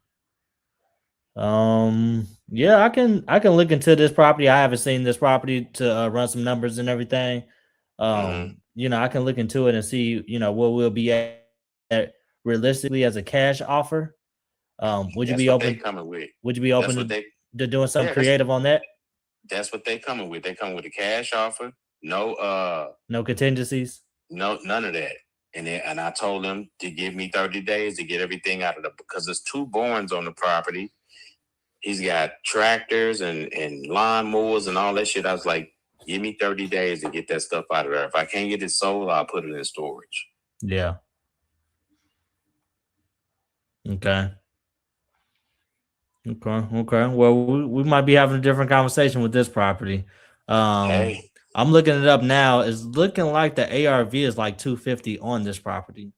Speaker 6: Yeah, I can look into this property. I haven't seen this property to run some numbers and everything. You know, I can look into it and see, you know, what we'll be at realistically as a cash offer. Would you be open? Would you be open to doing something creative on that?
Speaker 8: That's what they coming with. They come with a cash offer. No
Speaker 6: contingencies.
Speaker 8: No, none of that. And I told them to give me 30 days to get everything out of because there's 2 barns on the property. He's got tractors and lawnmowers and all that shit. I was like, give me 30 days to get that stuff out of there. If I can't get it sold, I'll put it in storage.
Speaker 6: Yeah. Okay. Well, we might be having a different conversation with this property.
Speaker 8: Hey.
Speaker 6: I'm looking it up now. It's looking like the ARV is like 250 on this property.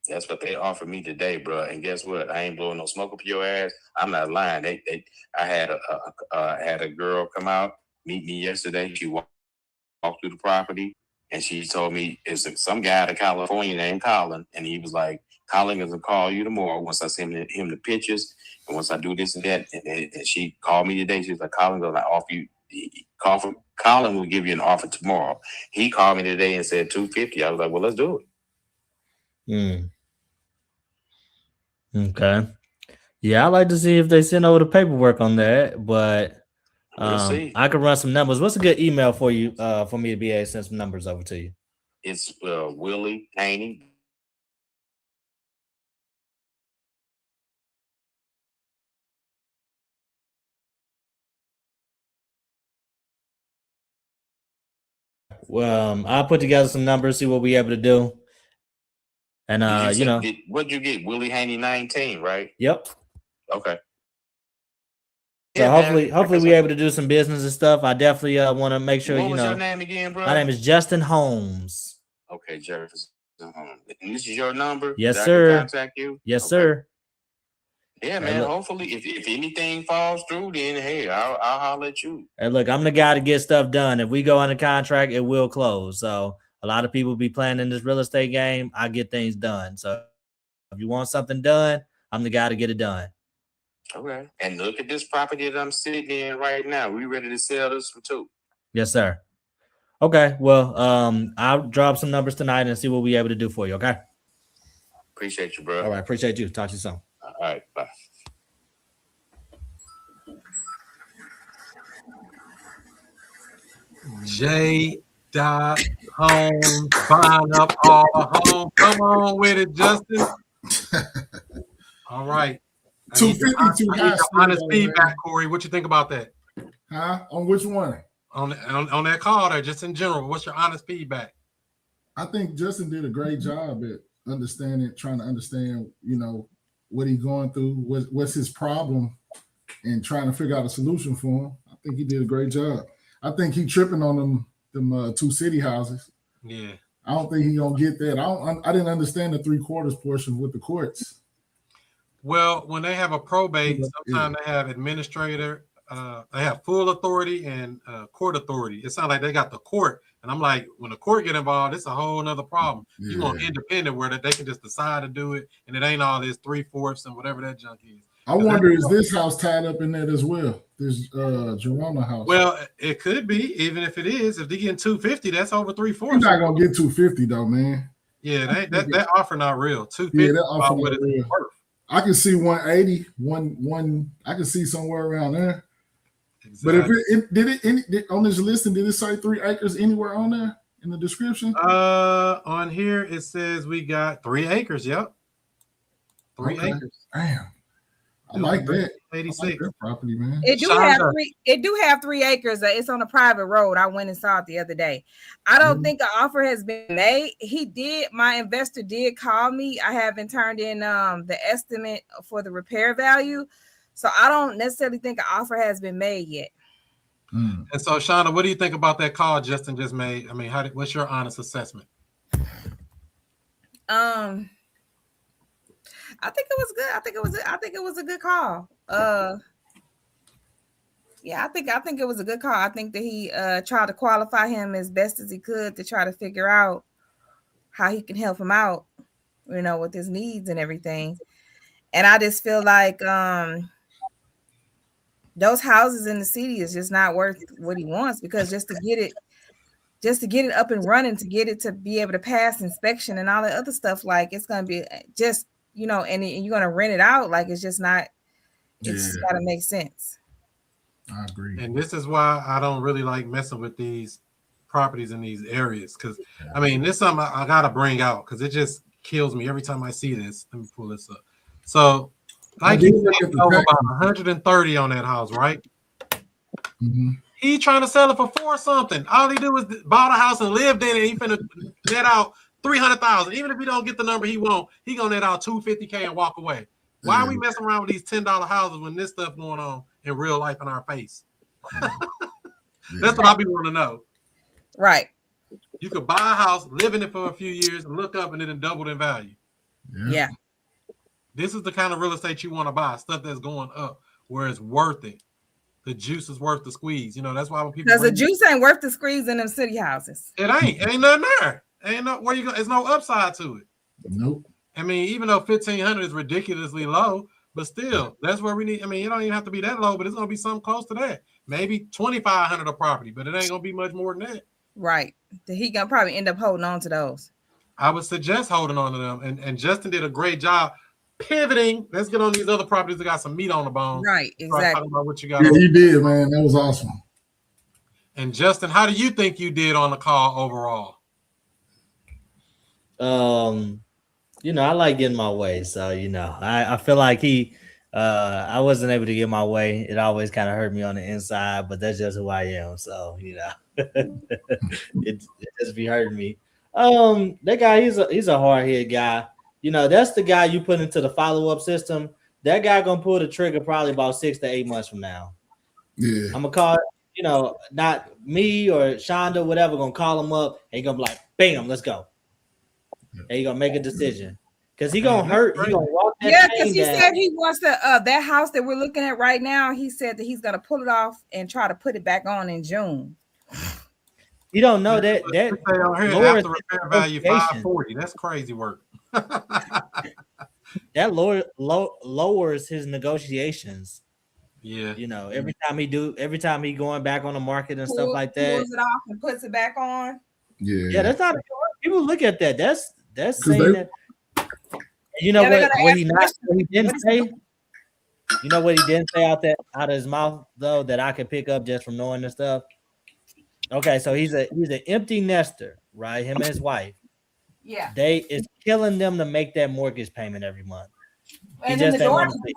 Speaker 8: That's what they offered me today, bro. And guess what? I ain't blowing no smoke up your ass. I'm not lying. I had a girl come out meet me yesterday. She walked through the property, and she told me it's some guy out of California named Colin, and he was like, "Colin is gonna call you tomorrow once I send him the pictures, and once I do this and that." And she called me today. She was like, "Colin gonna offer you." Colin will give you an offer tomorrow. He called me today and said 250. I was like, well, let's do
Speaker 6: it. Okay. Yeah, I'd like to see if they send over the paperwork on that, but
Speaker 8: we'll see.
Speaker 6: I could run some numbers. What's a good email for you for me to be able to send some numbers over to you?
Speaker 8: It's Willie Haney.
Speaker 6: I'll put together some numbers, see what we're able to do. And
Speaker 8: what'd you get? Willie Haney 19, right?
Speaker 6: Yep.
Speaker 8: Okay.
Speaker 6: So yeah, hopefully we're able to do some business and stuff. I definitely want to make sure
Speaker 8: what was your name again, bro?
Speaker 6: My name is Justin Holmes.
Speaker 8: Okay, Jefferson Holmes. And this is your number?
Speaker 6: Yes, sir.
Speaker 8: I can contact you?
Speaker 6: Yes, sir.
Speaker 8: Yeah, man. Hopefully, if anything falls through, then hey, I'll holler at you.
Speaker 6: Hey, look, I'm the guy to get stuff done. If we go under contract, it will close. So a lot of people be playing in this real estate game. I get things done. So if you want something done, I'm the guy to get it done.
Speaker 8: Okay. And look at this property that I'm sitting in right now. We ready to sell this for 2.
Speaker 6: Yes, sir. Okay. Well, I'll drop some numbers tonight and see what we're able to do for you. Okay.
Speaker 8: Appreciate you, bro.
Speaker 6: All right. Appreciate you. Talk to you soon.
Speaker 8: All right. Bye.
Speaker 2: J. Home, buying up all the home. Come on with it, Justin. All right. I need your
Speaker 4: 250 too high.
Speaker 2: honest feedback, Corey. What you think about that?
Speaker 4: Huh? On which one?
Speaker 2: On that call there, just in general. What's your honest feedback?
Speaker 4: I think Justin did a great job at trying to understand, what he's going through, what's his problem, and trying to figure out a solution for him. I think he did a great job. I think he tripping on them 2 city houses.
Speaker 2: Yeah.
Speaker 4: I don't think he gonna get that. I didn't understand the 3/4 portion with the courts.
Speaker 2: Well, when they have a probate, sometimes they have administrator, they have full authority and court authority. It sounds like they got the court, and I'm like, when the court get involved, it's a whole nother problem. Yeah. You want independent where they can just decide to do it, and it ain't all this 3/4 and whatever that junk is.
Speaker 4: I wonder, is this house tied up in that as well? This Gerona house.
Speaker 2: Well, it could be, even if it is. If they get 250, that's over 3/4.
Speaker 4: You're not gonna get 250 though, man.
Speaker 2: Yeah, that offer not real. 250.
Speaker 4: Yeah, that offer not real. I can see 180, one. I can see somewhere around there. Exactly. But if did on this listing, did it say 3 acres anywhere on there in the description?
Speaker 2: On here it says we got 3 acres. Yep, 3 acres.
Speaker 4: Damn. I like that.
Speaker 2: 86
Speaker 4: like that property, man.
Speaker 1: It do have 3 acres. It's on a private road. I went and saw it the other day. I don't think an offer has been made. My investor did call me. I haven't turned in the estimate for the repair value. So I don't necessarily think an offer has been made yet.
Speaker 2: And so, Shonda, what do you think about that call Justin just made? I mean, what's your honest assessment?
Speaker 1: I think it was good. I think it was a good call. Yeah, I think it was a good call. I think that he tried to qualify him as best as he could to try to figure out how he can help him out, with his needs and everything. And I just feel like those houses in the city is just not worth what he wants, because just to get it up and running, to get it to be able to pass inspection and all that other stuff, like it's gonna be just and you're gonna rent it out, like it's just not. It's just gotta make sense.
Speaker 4: I agree.
Speaker 2: And this is why I don't really like messing with these properties in these areas, because I mean, this is something I gotta bring out because it just kills me every time I see this. Let me pull this up. So, like you said, about 130 on that house, right?
Speaker 4: Mm-hmm.
Speaker 2: He trying to sell it for 4 something. All he do is bought a house and lived in it. He finna net out 300,000. Even if he don't get the number he want, he gonna net out 250K and walk away. Why are we messing around with these $10 houses when this stuff going on in real life in our face? That's what I be wanting to know.
Speaker 1: Right.
Speaker 2: You could buy a house, live in it for a few years, and look up and it doubled in value.
Speaker 1: Yeah.
Speaker 2: This is the kind of real estate you want to buy, stuff that's going up where it's worth it. The juice is worth the squeeze. That's why when people,
Speaker 1: because the juice ain't worth the squeeze in them city houses.
Speaker 2: It ain't nothing there. Ain't no where you go. There's no upside to it.
Speaker 4: Nope.
Speaker 2: I mean, even though 1,500 is ridiculously low, but still, that's where we need. I mean, it don't even have to be that low, but it's gonna be something close to that. Maybe 2,500 a property, but it ain't gonna be much more than that.
Speaker 1: Right. He gonna probably end up holding on to those.
Speaker 2: I would suggest holding on to them, and Justin did a great job pivoting. Let's get on these other properties that got some meat on the bone.
Speaker 1: Right. Exactly.
Speaker 2: Talking about what you got.
Speaker 4: Yeah, he did, man. That was awesome.
Speaker 2: And Justin, how do you think you did on the call overall?
Speaker 6: I like getting my way. So, I feel like I wasn't able to get my way. It always kind of hurt me on the inside, but that's just who I am. So, it just be hurting me. That guy, he's a hard head guy. That's the guy you put into the follow-up system. That guy gonna pull the trigger probably about 6 to 8 months from now.
Speaker 4: Yeah.
Speaker 6: I'm gonna call, not me or Shonda, whatever, gonna call him up and he gonna be like, bam, let's go. And he gonna make a decision. Because he gonna hurt, he gonna walk that.
Speaker 1: Yeah, because he said he wants to that house that we're looking at right now. He said that he's gonna pull it off and try to put it back on in June.
Speaker 6: You don't know that
Speaker 2: lowers the repair value 540. That's crazy work.
Speaker 6: That lowers his negotiations.
Speaker 2: Yeah.
Speaker 6: Every time he going back on the market and stuff like that.
Speaker 1: Pulls it off and puts it back on.
Speaker 4: Yeah.
Speaker 6: Yeah, that's not people look at that. That's saying that. You know what he didn't say? You know what he didn't say out of his mouth though that I could pick up just from knowing this stuff? Okay, so he's an empty nester. right? Him and his wife.
Speaker 1: Yeah.
Speaker 6: It's killing them to make that mortgage payment every month. He
Speaker 1: And then
Speaker 6: just ain't want to pay.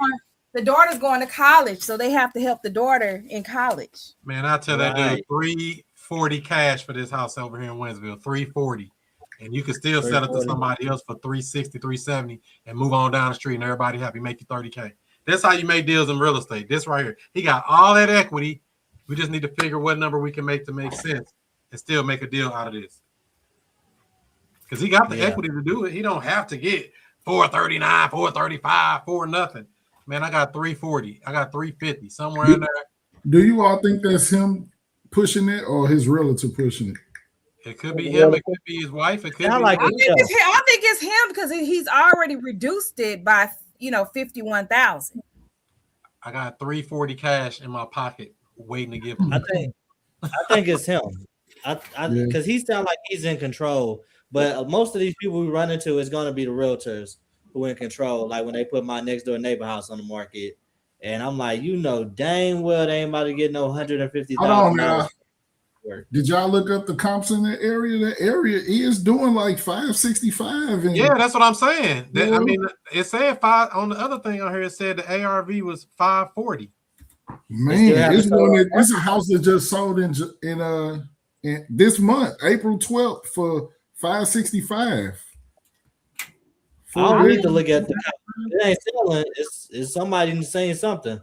Speaker 1: the daughter's going to college, so they have to help the daughter in college.
Speaker 2: Man, I tell that
Speaker 6: Right.
Speaker 2: dude $340 cash for this house over here in Winsville, $340, and you can still sell it to
Speaker 6: 340.
Speaker 2: somebody else for $360, $370, and move on down the street, and everybody happy, make you $30K. That's how you make deals in real estate. This right here, he got all that equity. We just need to figure what number we can make to make sense and still make a deal out of this. Because he got the equity to do it. He don't have to get 439, 435, for nothing. Man, I got 340. I got 350 somewhere in there.
Speaker 4: Do you all think that's him pushing it or his realtor pushing it?
Speaker 2: It could be him. It could be his wife. It could be.
Speaker 6: Like
Speaker 1: I think it's him because he's already reduced it by 51,000.
Speaker 2: I got 340 cash in my pocket waiting to give him.
Speaker 6: I think it's him. Because he sounds like he's in control. But most of these people we run into is going to be the realtors who are in control. Like when they put my next door neighbor house on the market, and I'm like, dang well they ain't about to get no $150,000.
Speaker 4: Did y'all look up the comps in that area? That area is doing like 565. And
Speaker 2: yeah, that's what I'm saying. I mean, it said 5 on the other thing on here. It said the ARV was 540.
Speaker 4: Man, it's a house that just sold in this month, April 12th, for 565.
Speaker 6: I don't need to look at the comps. It ain't selling. It's somebody saying something.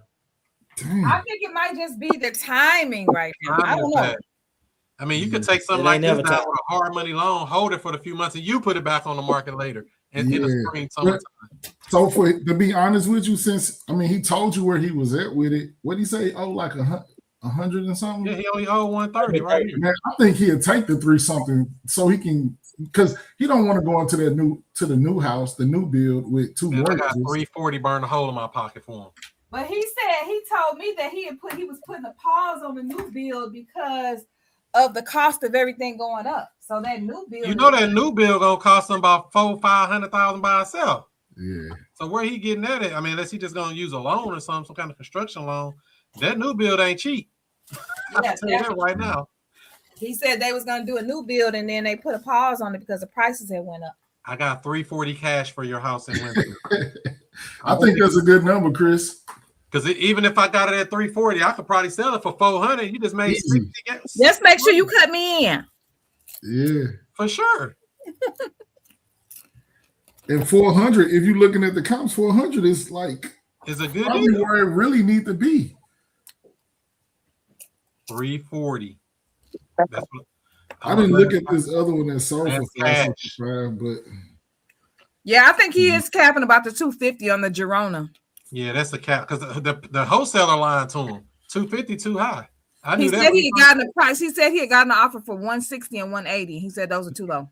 Speaker 4: Dang.
Speaker 1: I think it might just be the timing right now. I don't know.
Speaker 2: I mean, you could take something like this down with a hard money loan, hold it for a few months, and you put it back on the market later in the spring, summertime.
Speaker 4: So to be honest with you, he told you where he was at with it. What did he say? Oh, like 100 and something?
Speaker 2: Yeah, he only owed 130 right here.
Speaker 4: Man, I think he'll take the 3-something so he can, because he don't want to go into the new house, the new build with 2 mortgages.
Speaker 2: I got 340 burn a hole in my pocket for him.
Speaker 1: But he said he told me that he was putting a pause on the new build because of the cost of everything going up. So that new build,
Speaker 2: that new build gonna cost him about $400,000-$500,000 by itself.
Speaker 4: Yeah.
Speaker 2: So where he getting that at? I mean, unless he just gonna use a loan or some kind of construction loan, that new build ain't cheap. I'll tell you that right now.
Speaker 1: He said they was gonna do a new build and then they put a pause on it because the prices had went up.
Speaker 2: I got 340 cash for your house in Windsor.
Speaker 4: I think that's a good number, Chris.
Speaker 2: Because even if I got it at 340, I could probably sell it for 400. You just made 60.
Speaker 1: Just make sure you cut me in.
Speaker 4: Yeah,
Speaker 2: for sure.
Speaker 4: And 400, if you're looking at the comps, 400 is like
Speaker 2: a good
Speaker 4: probably
Speaker 2: deal.
Speaker 4: where it really need to be.
Speaker 2: 340. That's what,
Speaker 4: I didn't look at this other one that sold for 565, but
Speaker 1: yeah, I think he is capping about the 250 on the Girona.
Speaker 2: Yeah, that's the cap because the wholesaler line to him 250 too high.
Speaker 1: He said he had gotten a price. He said he had gotten an offer for 160 and 180. He said those are too low.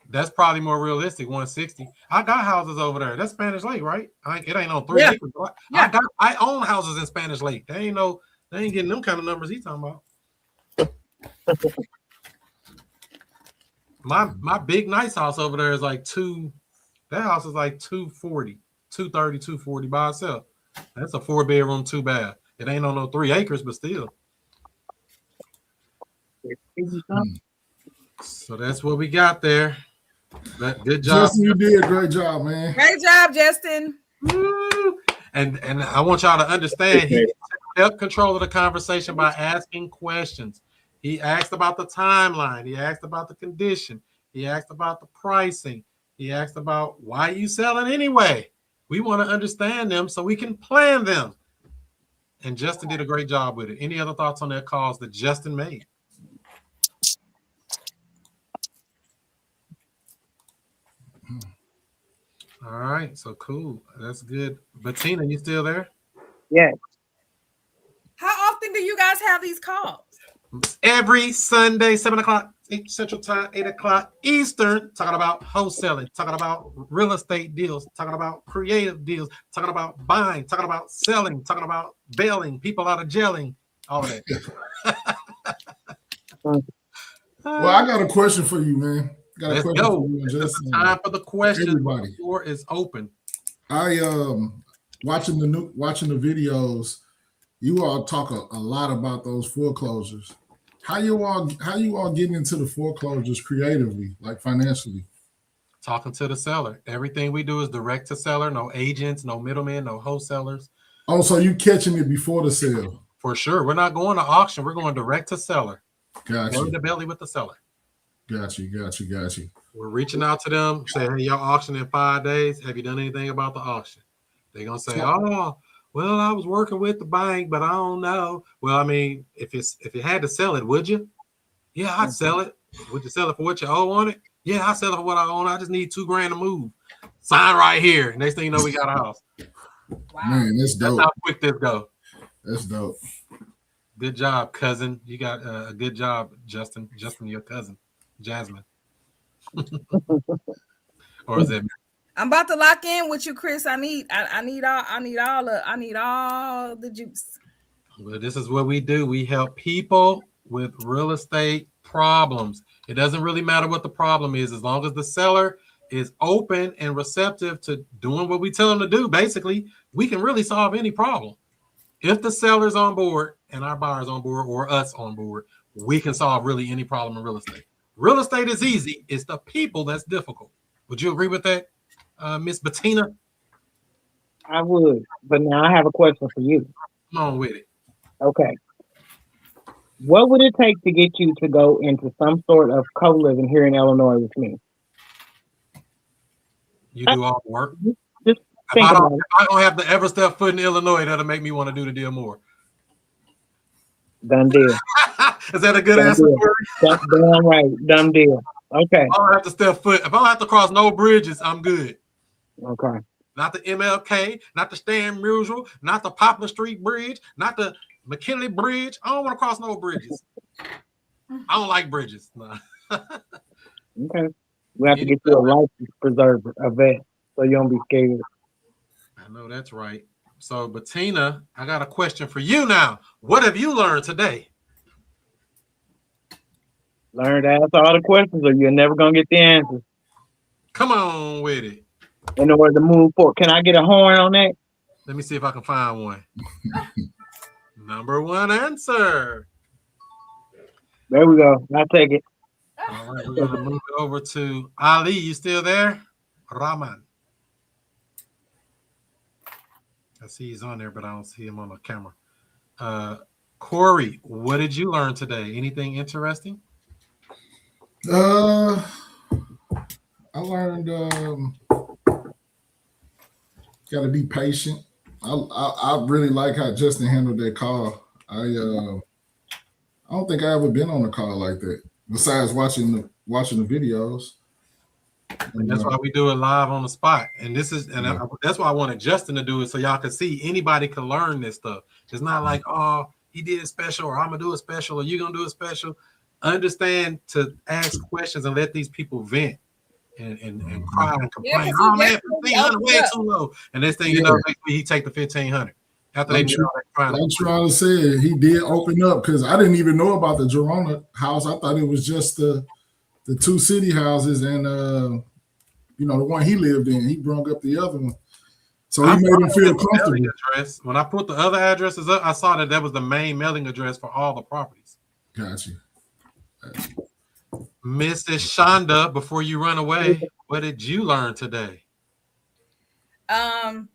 Speaker 2: That's probably more realistic. 160. I got houses over there. That's Spanish Lake, right? It ain't on 3 acres. I own houses in Spanish Lake. They ain't getting them kind of numbers he's talking about. My big nice house over there is like that house is like 240, 230, 240 by itself. That's a 4-bedroom, 2-bath. It ain't on no 3 acres, but still. So that's what we got there. Good job.
Speaker 4: Justin, you did a great job, man.
Speaker 1: Great job, Justin.
Speaker 2: Woo. And I want y'all to understand he kept control of the conversation by asking questions. He asked about the timeline. He asked about the condition. He asked about the pricing. He asked about why you selling anyway. We want to understand them so we can plan them. And Justin did a great job with it. Any other thoughts on that calls that Justin made? All right, so cool. That's good. Bettina, you still there?
Speaker 7: Yes.
Speaker 1: How often do you guys have these calls?
Speaker 2: Every Sunday, 7 o'clock Central Time, 8 o'clock Eastern, talking about wholesaling, talking about real estate deals, talking about creative deals, talking about buying, talking about selling, talking about bailing people out of jailing, all of that.
Speaker 4: Well, I got a question for you, man.
Speaker 2: Let's go. It's time for the question. Everybody. The floor is open.
Speaker 4: I watching the videos. You all talk a lot about those foreclosures. How you all getting into the foreclosures creatively, like financially?
Speaker 2: Talking to the seller. Everything we do is direct to seller. No agents, no middlemen, no wholesalers.
Speaker 4: Oh, so you catching it before the sale?
Speaker 2: For sure. We're not going to auction. We're going direct to seller.
Speaker 4: Got
Speaker 2: Belly
Speaker 4: you.
Speaker 2: to belly with the seller.
Speaker 4: Got you.
Speaker 2: We're reaching out to them, saying, hey, y'all auction in 5 days. Have you done anything about the auction? They're going to say, oh, well, I was working with the bank, but I don't know. Well, I mean, if you had to sell it, would you? Yeah, I'd sell it. Would you sell it for what you owe on it? Yeah, I sell it for what I own. I just need $2,000 to move. Sign right here. Next thing you know, we got a house.
Speaker 1: Wow.
Speaker 4: Man, that's dope.
Speaker 2: That's how quick this go.
Speaker 4: That's dope.
Speaker 2: Good job, cousin. You got a good job, Justin. Justin, your cousin, Jasmine. Or is it?
Speaker 1: I'm about to lock in with you, Chris. I need all the juice.
Speaker 2: Well, this is what we do. We help people with real estate problems. It doesn't really matter what the problem is, as long as the seller is open and receptive to doing what we tell them to do. Basically, we can really solve any problem. If the seller's on board and our buyer's on board, or us on board, we can solve really any problem in real estate. Real estate is easy. It's the people that's difficult. Would you agree with that, Miss Bettina?
Speaker 7: I would, but now I have a question for you.
Speaker 2: Come on with it.
Speaker 7: Okay. What would it take to get you to go into some sort of co-living here in Illinois with me?
Speaker 2: You do all the work.
Speaker 7: Just
Speaker 2: If
Speaker 7: think
Speaker 2: I
Speaker 7: about it.
Speaker 2: don't have to ever step foot in Illinois, that'll make me want to do the deal more.
Speaker 7: Done deal.
Speaker 2: Is that a good
Speaker 7: Done
Speaker 2: answer?
Speaker 7: deal. That's damn right. Done deal. Okay.
Speaker 2: If I don't have to step foot. If I don't have to cross no bridges, I'm good.
Speaker 7: Okay.
Speaker 2: Not the MLK, not the Stan Musial, not the Poplar Street Bridge, not the McKinley Bridge. I don't want to cross no bridges. I don't like bridges. No.
Speaker 7: Okay. We have to get you a license preserver, a vet, so you don't be scared.
Speaker 2: I know that's right. So, Bettina, I got a question for you now. What have you learned today?
Speaker 7: Learn to ask all the questions, or you're never gonna get the answers.
Speaker 2: Come on with it.
Speaker 7: In order to move forward, can I get a horn on that?
Speaker 2: Let me see if I can find one. Number one answer.
Speaker 7: There we go. I'll take it.
Speaker 2: All right, we're gonna move it over to Ali. You still there? Rahman. I see he's on there, but I don't see him on the camera. Corey, what did you learn today? Anything interesting?
Speaker 4: I learned gotta be patient. I really like how Justin handled that call. I don't think I ever been on a call like that. Besides watching the videos.
Speaker 2: And that's why we do it live on the spot. And this is, and that's why I wanted Justin to do it, so y'all can see anybody can learn this stuff. It's not like, oh, he did a special, or I'm gonna do a special, or you're gonna do a special. Understand to ask questions and let these people vent and cry and complain.
Speaker 1: Yeah,
Speaker 2: oh man, 1,500 way too low. And this thing, you know, he take the 1,500 after they do all that crying.
Speaker 4: Like Charlie said, he did open up, because I didn't even know about the Gerona house. I thought it was just the two city houses and the one he lived in. He brought up the other one, so he made him feel comfortable.
Speaker 2: Address. When I put the other addresses up, I saw that was the main mailing address for all the properties.
Speaker 4: Got you.
Speaker 2: Mrs. Shonda, before you run away, what did you learn today?
Speaker 1: I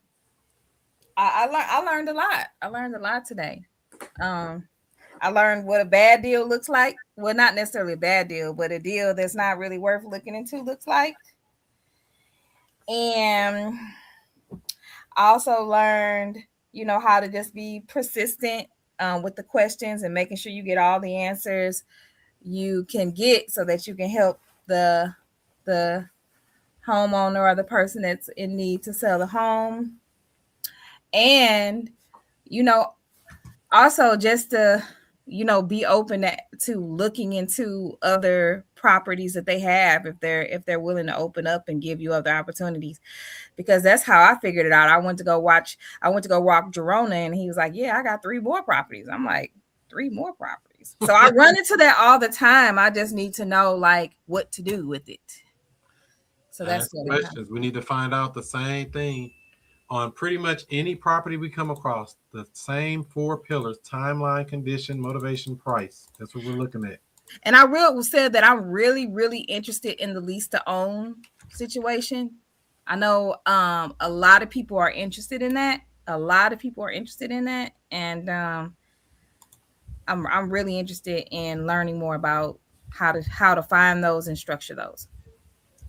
Speaker 1: learned a lot. I learned a lot today. I learned what a bad deal looks like. Well, not necessarily a bad deal, but a deal that's not really worth looking into looks like. And I also learned, how to just be persistent with the questions and making sure you get all the answers you can get, so that you can help the homeowner or the person that's in need to sell the home. And also just to be open to looking into other properties that they have, if they're willing to open up and give you other opportunities, because that's how I figured it out. I went to go walk Gerona, and he was like, yeah, I got 3 more properties. I'm like, 3 more properties. So I run into that all the time. I just need to know what to do with it. So that's what
Speaker 2: questions. We need to find out the same thing on pretty much any property we come across, the same 4 pillars: timeline, condition, motivation, price. That's what we're looking at.
Speaker 1: And I real said that I'm really, really interested in the lease to own situation. I know a lot of people are interested in that. A lot of people are interested in that, and I'm really interested in learning more about how to find those and structure those.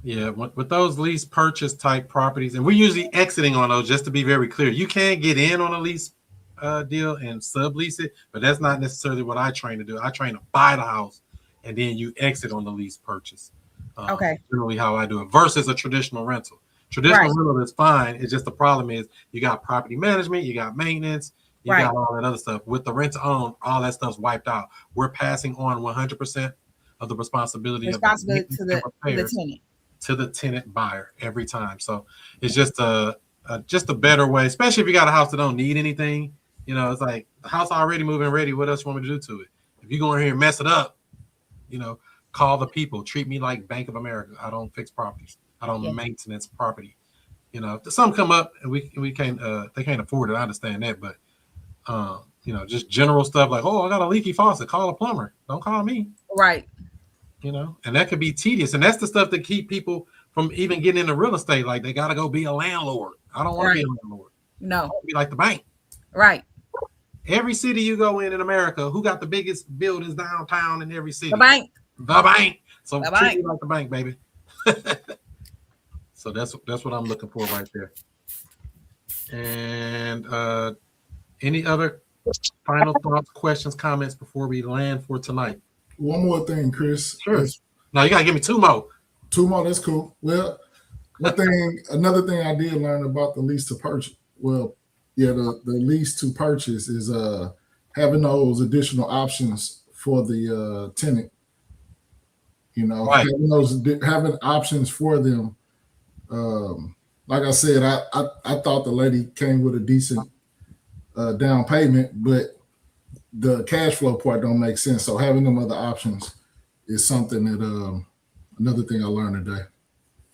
Speaker 2: Yeah, with those lease purchase type properties, and we're usually exiting on those. Just to be very clear, you can get in on a lease deal and sublease it, but that's not necessarily what I train to do. I train to buy the house, and then you exit on the lease purchase.
Speaker 1: Okay.
Speaker 2: Generally, how I do it versus a traditional rental. Traditional rental is fine. It's just the problem is you got property management, you got maintenance, you got all that other stuff. With the rent to own, all that stuff's wiped out. We're passing on 100% of the responsibility of the
Speaker 1: to the tenant.
Speaker 2: To the tenant buyer every time. So it's just a better way, especially if you got a house that don't need anything. You know, it's like the house already moving ready. What else you want me to do to it? If you go in here and mess it up, you know, call the people. Treat me like Bank of America. I don't fix properties. I don't maintenance property. You know, if some come up and we can't they can't afford it. I understand that, but you know, just general stuff like, oh, I got a leaky faucet. Call a plumber. Don't call me.
Speaker 1: Right.
Speaker 2: You know, and that could be tedious. And that's the stuff that keep people from even getting into real estate. Like they got to go be a landlord. I don't want to be a landlord.
Speaker 1: No.
Speaker 2: I want to be like the bank.
Speaker 1: Right.
Speaker 2: Every city you go in America, who got the biggest buildings downtown in every city?
Speaker 1: The bank.
Speaker 2: The bank. So
Speaker 1: the
Speaker 2: treat
Speaker 1: bank.
Speaker 2: me like the bank, baby. So that's what I'm looking for right there. And any other final thoughts, questions, comments before we land for tonight?
Speaker 4: One more thing, Chris.
Speaker 2: Sure. No, you gotta give me 2 more.
Speaker 4: 2 more, that's cool. Well, another thing I did learn about the lease to purchase. Well, yeah, the lease to purchase is having those additional options for the tenant. You know, having options for them. Like I said, I thought the lady came with a decent down payment, but the cash flow part don't make sense. So having them other options is something that another thing I learned today.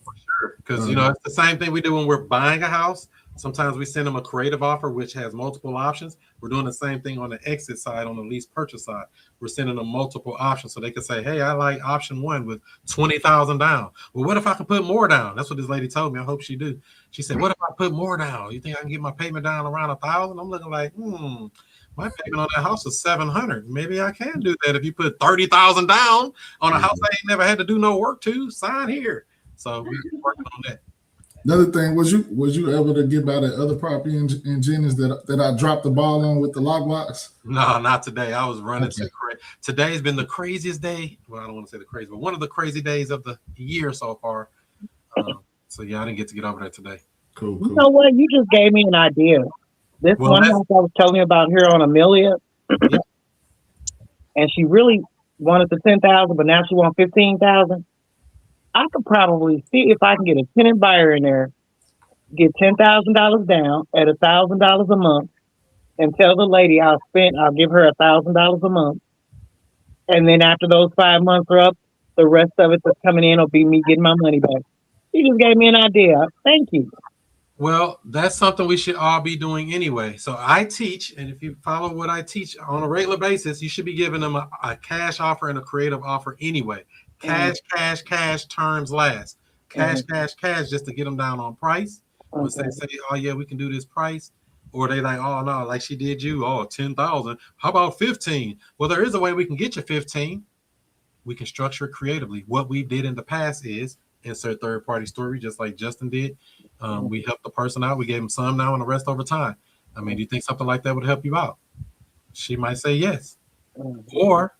Speaker 2: For sure, because you know it's the same thing we do when we're buying a house. Sometimes we send them a creative offer which has multiple options. We're doing the same thing on the exit side, on the lease purchase side. We're sending them multiple options so they can say, "Hey, I like option 1 with 20,000 down." Well, what if I can put more down? That's what this lady told me. I hope she do. She said, "What if I put more down? You think I can get my payment down around 1,000?" I'm looking like, my payment on that house is $700. Maybe I can do that if you put 30,000 down on a house I ain't never had to do no work to. Sign here. So we're working on that.
Speaker 4: Another thing, was you able to get by the other property in Jennings that I dropped the ball on with the lockbox?
Speaker 2: No, not today. I was running too crazy. Today's been the craziest day. Well, I don't want to say the crazy, but one of the crazy days of the year so far. So yeah, I didn't get to get over there today.
Speaker 4: Cool.
Speaker 7: You know what? You just gave me an idea. This one house I was telling you about here on Amelia, and she really wanted the 10,000, but now she wants 15,000. I could probably see if I can get a tenant buyer in there, get $10,000 down at $1,000 a month, and tell the lady I'll give her $1,000 a month, and then after those 5 months are up, the rest of it that's coming in will be me getting my money back. You just gave me an idea. Thank you.
Speaker 2: Well, that's something we should all be doing anyway. So I teach, and if you follow what I teach on a regular basis, you should be giving them a cash offer and a creative offer anyway. Cash, terms last. Cash, just to get them down on price. Once they say, oh, yeah, we can do this price. Or they like, oh, no, like she did you. Oh, 10,000. How about 15? Well, there is a way we can get you 15. We can structure it creatively. What we did in the past is insert third-party story, just like Justin did. We helped the person out. We gave them some now and the rest over time. I mean, do you think something like that would help you out? She might say yes. Or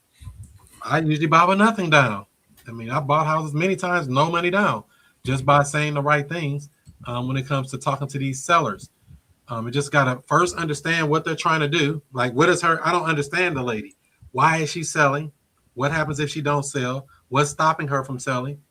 Speaker 2: I usually buy with nothing down. I mean, I bought houses many times, no money down, just by saying the right things when it comes to talking to these sellers. You just got to first understand what they're trying to do. Like, what is her? I don't understand the lady. Why is she selling? What happens if she don't sell? What's stopping her from selling?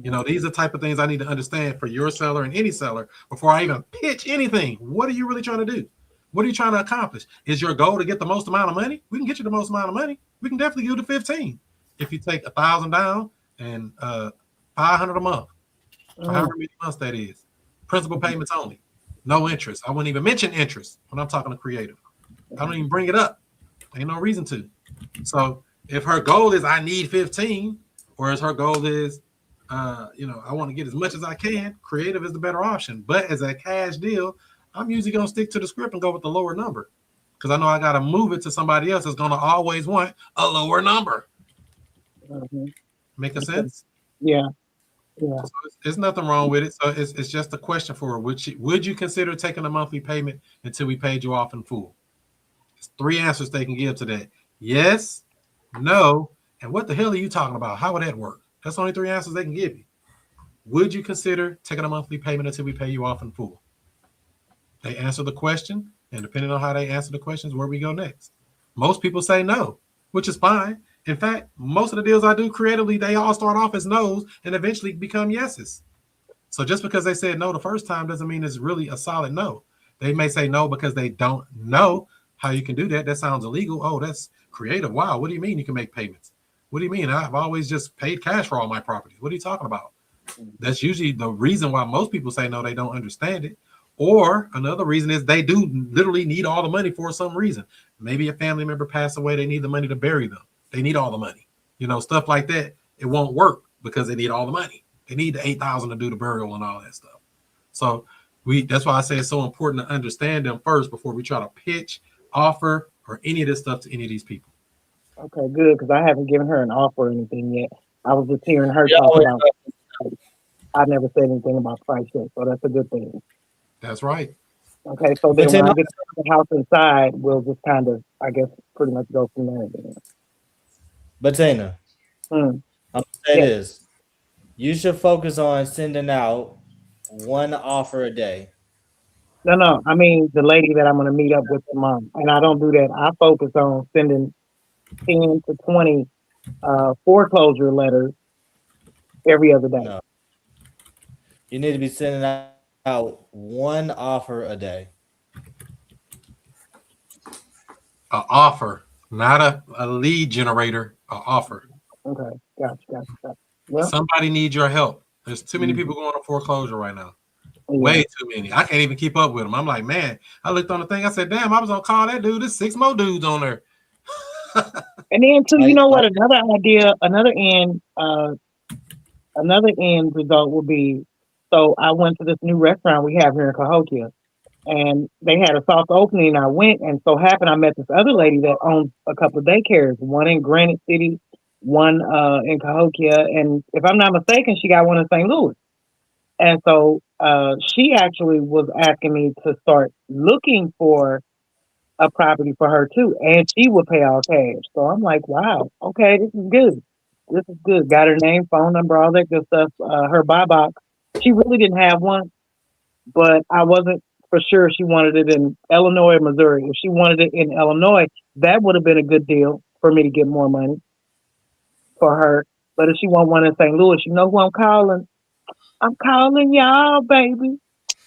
Speaker 2: You know, these are the type of things I need to understand for your seller and any seller before I even pitch anything. What are you really trying to do? What are you trying to accomplish? Is your goal to get the most amount of money? We can get you the most amount of money. We can definitely give you the 15 if you take 1,000 down and 500 a month. For however many months that is. Principal payments only. No interest. I wouldn't even mention interest when I'm talking to creative. I don't even bring it up. Ain't no reason to. So if her goal is I need 15, or as her goal is, I want to get as much as I can, creative is the better option. But as a cash deal, I'm usually gonna stick to the script and go with the lower number because I know I gotta move it to somebody else that's gonna always want a lower number.
Speaker 7: Mm-hmm.
Speaker 2: Making sense?
Speaker 7: Yeah. Yeah.
Speaker 2: So there's nothing wrong with it. So it's just a question for her. Would you consider taking a monthly payment until we paid you off in full? It's 3 answers they can give to that. Yes, no, and what the hell are you talking about? How would that work? That's only 3 answers they can give you. Would you consider taking a monthly payment until we pay you off in full? They answer the question, and depending on how they answer the questions, where we go next. Most people say no, which is fine. In fact, most of the deals I do creatively, they all start off as no's and eventually become yeses. So just because they said no the first time doesn't mean it's really a solid no. They may say no because they don't know how you can do that. That sounds illegal. Oh, that's creative. Wow. What do you mean you can make payments? What do you mean? I've always just paid cash for all my properties. What are you talking about? That's usually the reason why most people say no, they don't understand it. Or another reason is they do literally need all the money for some reason. Maybe a family member passed away, they need the money to bury them. They need all the money. Stuff like that. It won't work because they need all the money. They need the $8,000 to do the burial and all that stuff. So that's why I say it's so important to understand them first before we try to pitch, offer, or any of this stuff to any of these people.
Speaker 7: Okay, good, because I haven't given her an offer or anything yet. I was just hearing her
Speaker 6: Yeah,
Speaker 7: talk
Speaker 6: always
Speaker 7: about. I never said anything about price yet, so that's a good thing.
Speaker 2: That's right.
Speaker 7: Okay, so then when I get to the house inside, we'll just kind of, I guess, pretty much go from there. Then.
Speaker 6: But Tina,
Speaker 7: Hmm.
Speaker 6: I'm gonna say
Speaker 7: Yeah.
Speaker 6: this: you should focus on sending out one offer a day.
Speaker 7: No, I mean the lady that I'm going to meet up with tomorrow, and I don't do that. I focus on sending 10 to 20 foreclosure letters every other day.
Speaker 6: No, you need to be sending out one offer a day.
Speaker 2: An offer, not a lead generator, an offer.
Speaker 7: Okay, gotcha. Well,
Speaker 2: Somebody needs your help. There's too many people going to foreclosure right now.
Speaker 7: yeah.
Speaker 2: Way too many. I can't even keep up with them. I'm like, man, I looked on the thing. I said, damn, I was going to call that dude. There's 6 more dudes on there.
Speaker 7: And then too, you know what? Another idea, another end result will be. So I went to this new restaurant we have here in Cahokia, and they had a soft opening. I went, and so happened I met this other lady that owns a couple of daycares, one in Granite City, one in Cahokia, and if I'm not mistaken, she got one in St. Louis. And so she actually was asking me to start looking for a property for her too, and she would pay all cash. So I'm like, wow, okay, this is good. This is good. Got her name, phone number, all that good stuff. Her buy box. She really didn't have one, but I wasn't for sure she wanted it in Illinois or Missouri. If she wanted it in Illinois, that would have been a good deal for me to get more money for her. But if she want one in St. Louis, you know who I'm calling? I'm calling y'all, baby.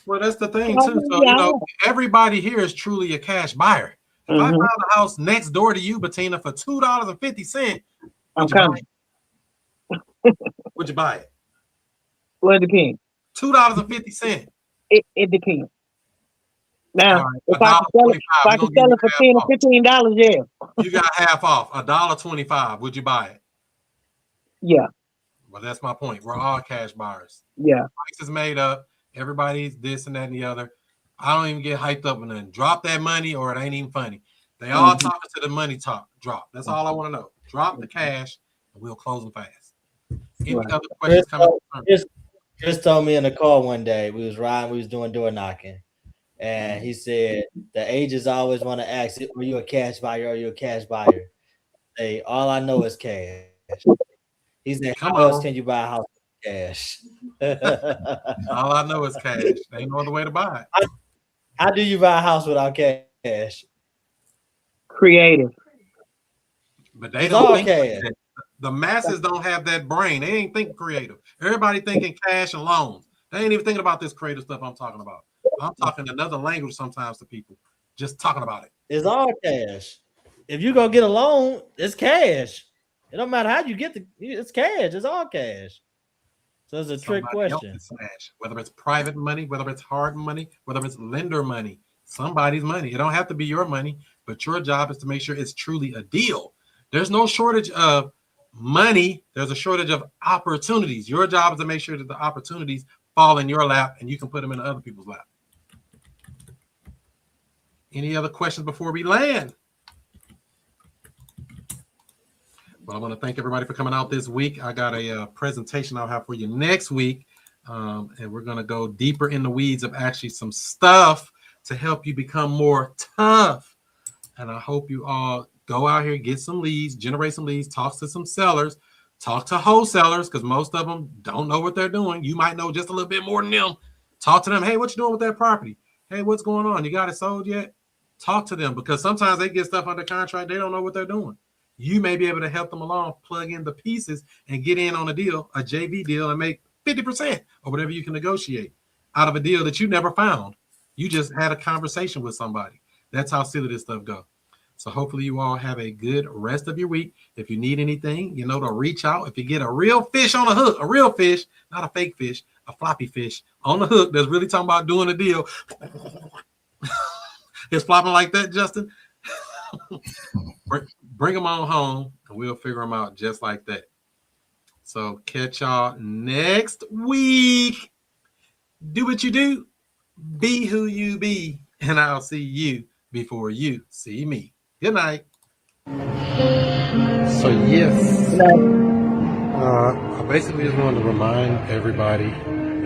Speaker 2: Well, that's the thing too. So, everybody here is truly a cash buyer. If I found a house next door to you, Bettina, for $2.50,
Speaker 7: I'm coming.
Speaker 2: Would you buy it?
Speaker 7: Well, it depends.
Speaker 2: $2.50.
Speaker 7: It depends. Now,
Speaker 2: right,
Speaker 7: if I can sell it for $10 or $15, yeah.
Speaker 2: You got half off, $1.25. Would you buy it?
Speaker 7: Yeah.
Speaker 2: Well, that's my point. We're all cash buyers.
Speaker 7: Yeah.
Speaker 2: Price is made up. Everybody's this and that and the other. I don't even get hyped up and then drop that money or it ain't even funny. They all talking to the money drop. That's all I want to know. Drop the cash and we'll close them fast. Any other questions coming up?
Speaker 6: Chris told me in the car one day, we was doing door knocking. And he said the agents always want to ask, are you a cash buyer? Are you a cash buyer? Say, all I know is cash. He said, how else can you buy a house with cash?
Speaker 2: All I know is cash. There ain't no other way to buy it.
Speaker 6: How do you buy a house without cash?
Speaker 7: Creative.
Speaker 2: But they don't think cash. The masses don't have that brain. They ain't think creative. Everybody thinking cash and loans. They ain't even thinking about this creative stuff I'm talking about. I'm talking another language sometimes to people. Just talking about it.
Speaker 6: It's all cash. If you go get a loan, it's cash. It don't matter how you get it's cash. It's all cash. So it's a trick
Speaker 2: Somebody
Speaker 6: question.
Speaker 2: else's smash, whether it's private money, whether it's hard money, whether it's lender money, somebody's money. It don't have to be your money, but your job is to make sure it's truly a deal. There's no shortage of money. There's a shortage of opportunities. Your job is to make sure that the opportunities fall in your lap and you can put them in other people's lap. Any other questions before we land? Well, I want to thank everybody for coming out this week. I got a presentation I'll have for you next week. And we're going to go deeper in the weeds of actually some stuff to help you become more tough. And I hope you all go out here, get some leads, generate some leads, talk to some sellers, talk to wholesalers, because most of them don't know what they're doing. You might know just a little bit more than them. Talk to them. Hey, what you doing with that property? Hey, what's going on? You got it sold yet? Talk to them, because sometimes they get stuff under contract. They don't know what they're doing. You may be able to help them along, plug in the pieces and get in on a deal, a JV deal, and make 50% or whatever you can negotiate out of a deal that you never found. You just had a conversation with somebody. That's how silly this stuff goes. So hopefully you all have a good rest of your week. If you need anything, you know, to reach out. If you get a real fish on a hook, a real fish, not a fake fish, a floppy fish on the hook that's really talking about doing a deal. It's flopping like that, Justin. Bring them on home and we'll figure them out just like that. So catch y'all next week. Do what you do. Be who you be. And I'll see you before you see me. Good night. So yes, I basically just wanted to remind everybody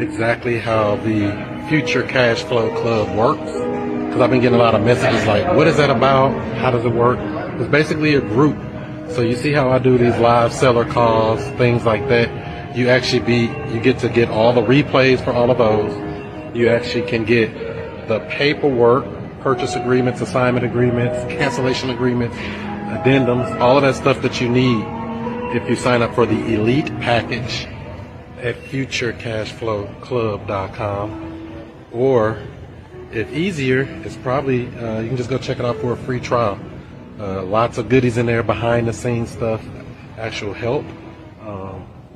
Speaker 2: exactly how the Future Cash Flow Club works, because I've been getting a lot of messages like, what is that about? How does it work? It's basically a group. So you see how I do these live seller calls, things like that. You get to get all the replays for all of those. You actually can get the paperwork, purchase agreements, assignment agreements, cancellation agreements, addendums, all of that stuff that you need if you sign up for the elite package at futurecashflowclub.com. Or if easier, it's probably, you can just go check it out for a free trial. Lots of goodies in there, behind the scenes stuff, actual help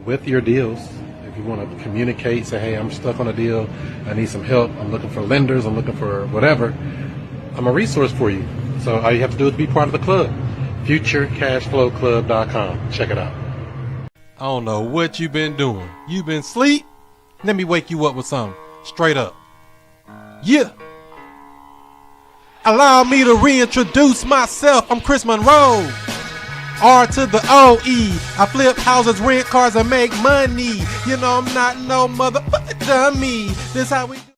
Speaker 2: with your deals. If you want to communicate, say, hey, I'm stuck on a deal, I need some help, I'm looking for lenders, I'm looking for whatever, I'm a resource for you. So all you have to do is be part of the club. futurecashflowclub.com. Check it out. I don't know what you've been doing. You been asleep? Let me wake you up with something. Straight up. Yeah. Allow me to reintroduce myself. I'm Chris Monroe. R to the O-E. I flip houses, rent cars, and make money. You know I'm not no motherfucker dummy. This how we do.